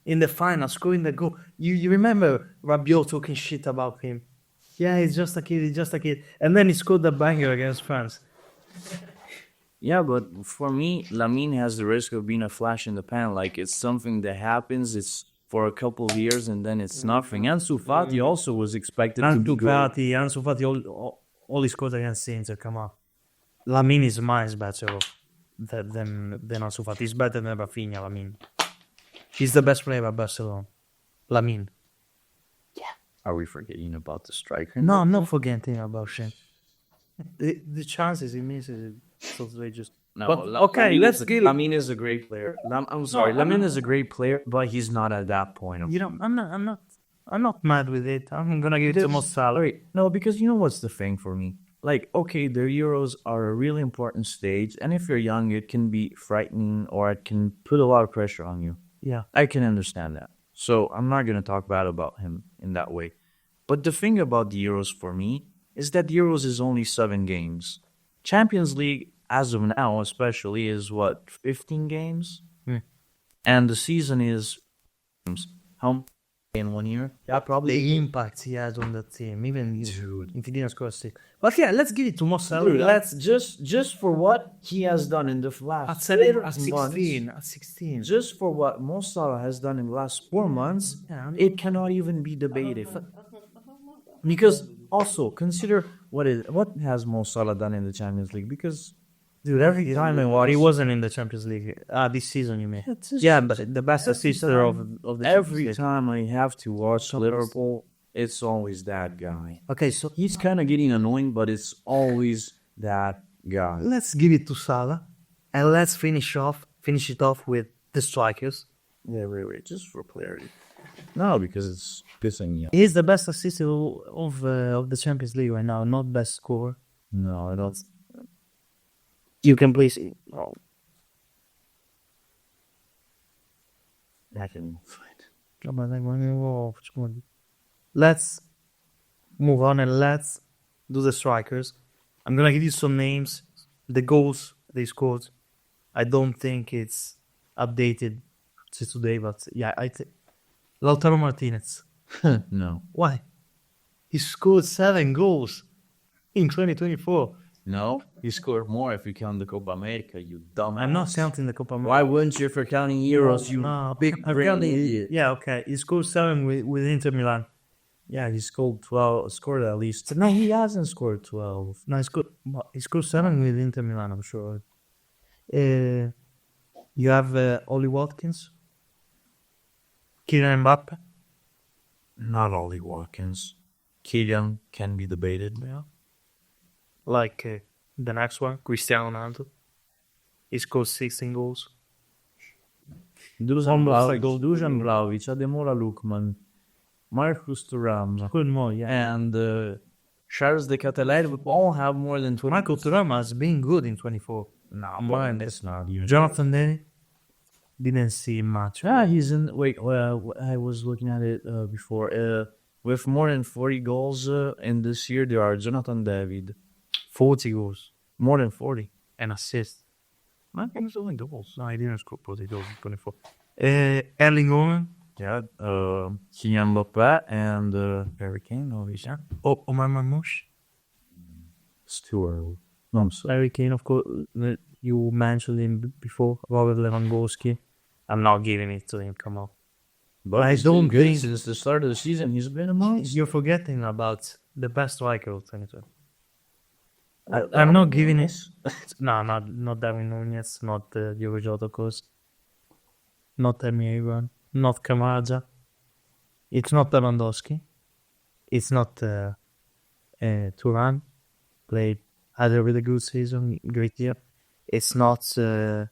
in the final, scoring the goal. You remember Rabiot talking shit about him? Yeah, he's just a kid. And then he scored the banger against France. Yeah, but for me, Lamine has the risk of being a flash in the pan. Like it's something that happens. It's for a couple of years and then it's nothing. Ansu Fati also was expected to be good. Ansu Fati, all he scored against Inter. Come on, Lamine is miles better than Ansu Fati. He's better than Rafinha. Lamine, he's the best player at Barcelona. Lamine. Are we forgetting about the striker? No, I'm not forgetting about him. The chances he misses, so they just. No, But, okay, let's get it. Lamine is a great player. I'm sorry, Lamine is a great player, but he's not at that point. You know, I'm not mad with it. I'm gonna give it to Mo Salah. Wait, no, because you know what's the thing for me? Like, okay, the Euros are a really important stage, and if you're young, it can be frightening or it can put a lot of pressure on you. Yeah. I can understand that. So I'm not gonna talk bad about him in that way. But the thing about the Euros for me is that the Euros is only 7 games. Champions League, as of now, especially, is what, 15 games? Hmm. And the season is how many in 1 year? Yeah, probably. The impact he had on the team, even if he didn't score a stick. But yeah, let's give it to Mo Salah. Let's just for what he has done in the at last 16. months, At 16. just for what Mo Salah has done in the last 4 months, Yeah. it cannot even be debated. Because also consider what has Mo Salah done in the Champions League? Because Dude, every time he wasn't in the Champions League. This season, you mean? Yeah, but the best assister of the every Champions League. time I have to watch Liverpool, it's always that guy. Okay, so He's kind of getting annoying, but it's always that guy. let's give it to Salah, and let's finish it off with the strikers. Yeah, wait, just for clarity. No, because it's pissing me off. He's the best assister of the Champions League right now, not best scorer. No, I don't. You can please. Oh. That didn't fight. Let's move on and let's do the strikers. I'm gonna give you some names, the goals they scored. I don't think it's updated to today, but yeah, I think Lautaro Martinez, No. Why? He scored 7 goals in 2024. No? He scored more if you count the Copa America, you dumbass. I'm not counting the Copa America. Why wouldn't you if you're counting Euros, you big I'm brain counting. idiot? Yeah, okay. He scored 7 with Inter Milan. Yeah, he scored 12. Scored at least. No, he hasn't scored 12. No, he scored 7 with Inter Milan, I'm sure. You have Ollie Watkins, Kylian Mbappe. Not Ollie Watkins. Kylian can be debated. Yeah. Like the next one, Cristiano Ronaldo. He scored 16 goals. Dusan Vlahovic, Ademola Lookman, Marcus Thuram, Good more, yeah. and Charles de Ketelaere would all have more than 20. Michael Thuram has been good in 24. No, mine is not even. Jonathan Daly didn't see much. Yeah, he's in. Wait, I was looking at it before. With more than 40 goals in this year, there are Jonathan David. 40 goals More than 40. and assists. I think it's only goals. No, he didn't score 40 goals in 24. Erling Haaland, Yeah, Kylian Mbappe and Harry Kane, obviously. Omar Marmoush. It's too early. No, I'm sorry. Harry Kane, of course. You mentioned him before. Robert Lewandowski. I'm not giving it to him. Come on. But I he's don't been good think- since the start of the season. He's been amazing. You're forgetting about the best striker of 2020. I'm not giving it. No, not Darwin Nunez, not Diogo Jota, of course. Not Emre Abraham, not Kamaja. It's not Lewandowski. It's not Turan. Had a really good season, great year. It's not Giroud.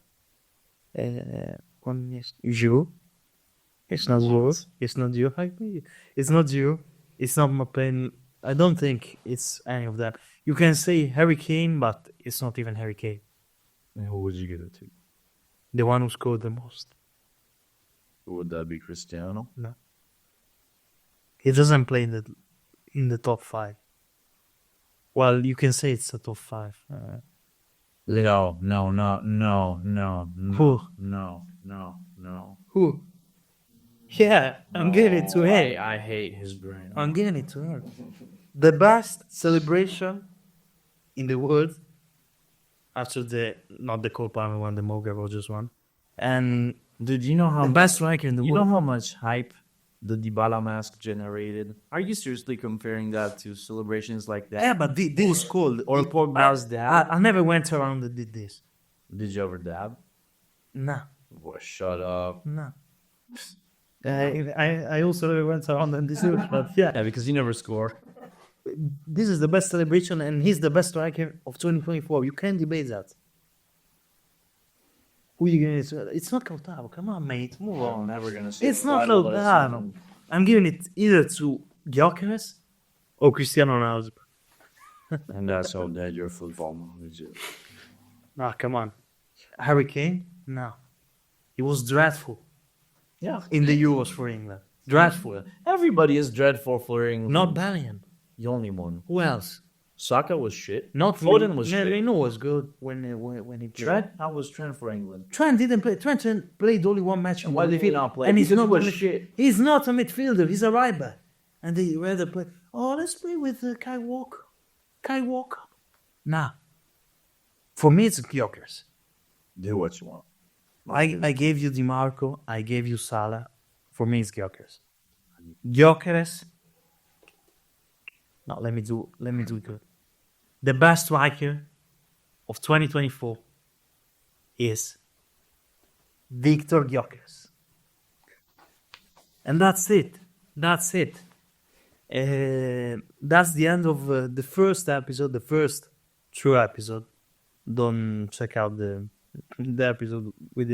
It's not Giroud. It's not Giroud. It's not Giroud. It's not Mbappe. I don't think it's any of that. You can say Harry Kane, but it's not even Harry Kane. Who would you give it to? The one who scored the most. Would that be Cristiano? No. He doesn't play in the top 5. Well, you can say it's the top 5. No. Who? No. Who? Yeah, I'm giving it to him. I hate his brain. I'm giving it to him. The best celebration in the world after not the Copa America one, the Moga Rogers one. And Dude, you know how the best striker in the you know world. how much hype the Dybala mask generated? Are you seriously comparing that to celebrations like that? Yeah, but this cool. Or Pogba's dad? I never went around and did this. Did you ever dab? Nah. Boy, shut up. No. I also never went around and this, but yeah. Yeah, because you never score. This is the best celebration, and he's the best striker of 2024. You can't debate that. Who you gonna say? It's not Lautaro. Come on, mate. Move on. I'm never gonna say It's not Lautaro, but it's Lautaro. I'm giving it either to Gyökeres or Cristiano Ronaldo. And that's how dead your football knowledge is. Nah, come on. Harry Kane? No. He was dreadful Yeah. in the Euros for England. Dreadful. Everybody is dreadful for England. Not Bellingham. The only one. Who else? Saka was shit. Not Foden was shit. Reno was good when he played. Trent? How was Trent for England? Trent didn't play. Trent played only one match. Why did he not play? And he's Because not he was a shit. He's not a midfielder. He's a right back. And they rather play. Oh, let's play with Kai Walker. Kai Walker. Nah. For me, it's Gyökeres. Do what you want. I gave you DiMarco. I gave you Salah. For me, it's Gyökeres. Gyökeres. No, let me do it good. The best striker of 2024 is Victor Gyökeres. And that's it. That's it. That's the end of the first episode, the first true episode. Don't check out the episode we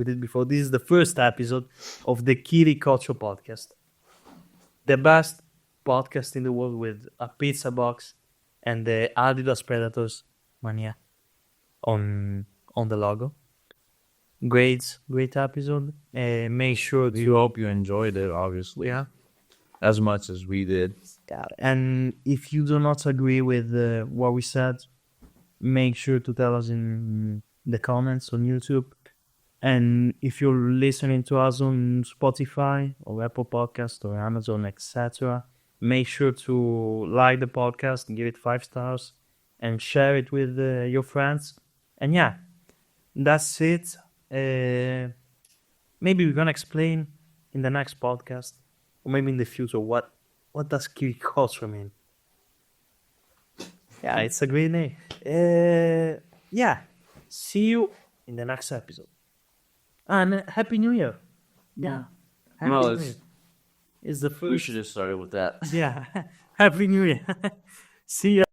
did before. This is the first episode of the Kiricocho podcast, the best podcast in the world, with a pizza box and the Adidas Predators mania on the logo. Great episode. Make sure We to hope you enjoyed it, obviously. yeah. As much as we did. Yeah, and if you do not agree with what we said, make sure to tell us in the comments on YouTube. And if you're listening to us on Spotify or Apple Podcast or Amazon, etc., make sure to like the podcast, give it 5 stars, and share it with your friends. And yeah, that's it. Maybe we're gonna explain in the next podcast, or maybe in the future, what does Kiricocho mean. Yeah, it's a great name. Yeah, see you in the next episode. And Happy New Year. Yeah. Happy Well, New it's- Year. It's the We first. should have started with that. Yeah, Happy New Year. See ya.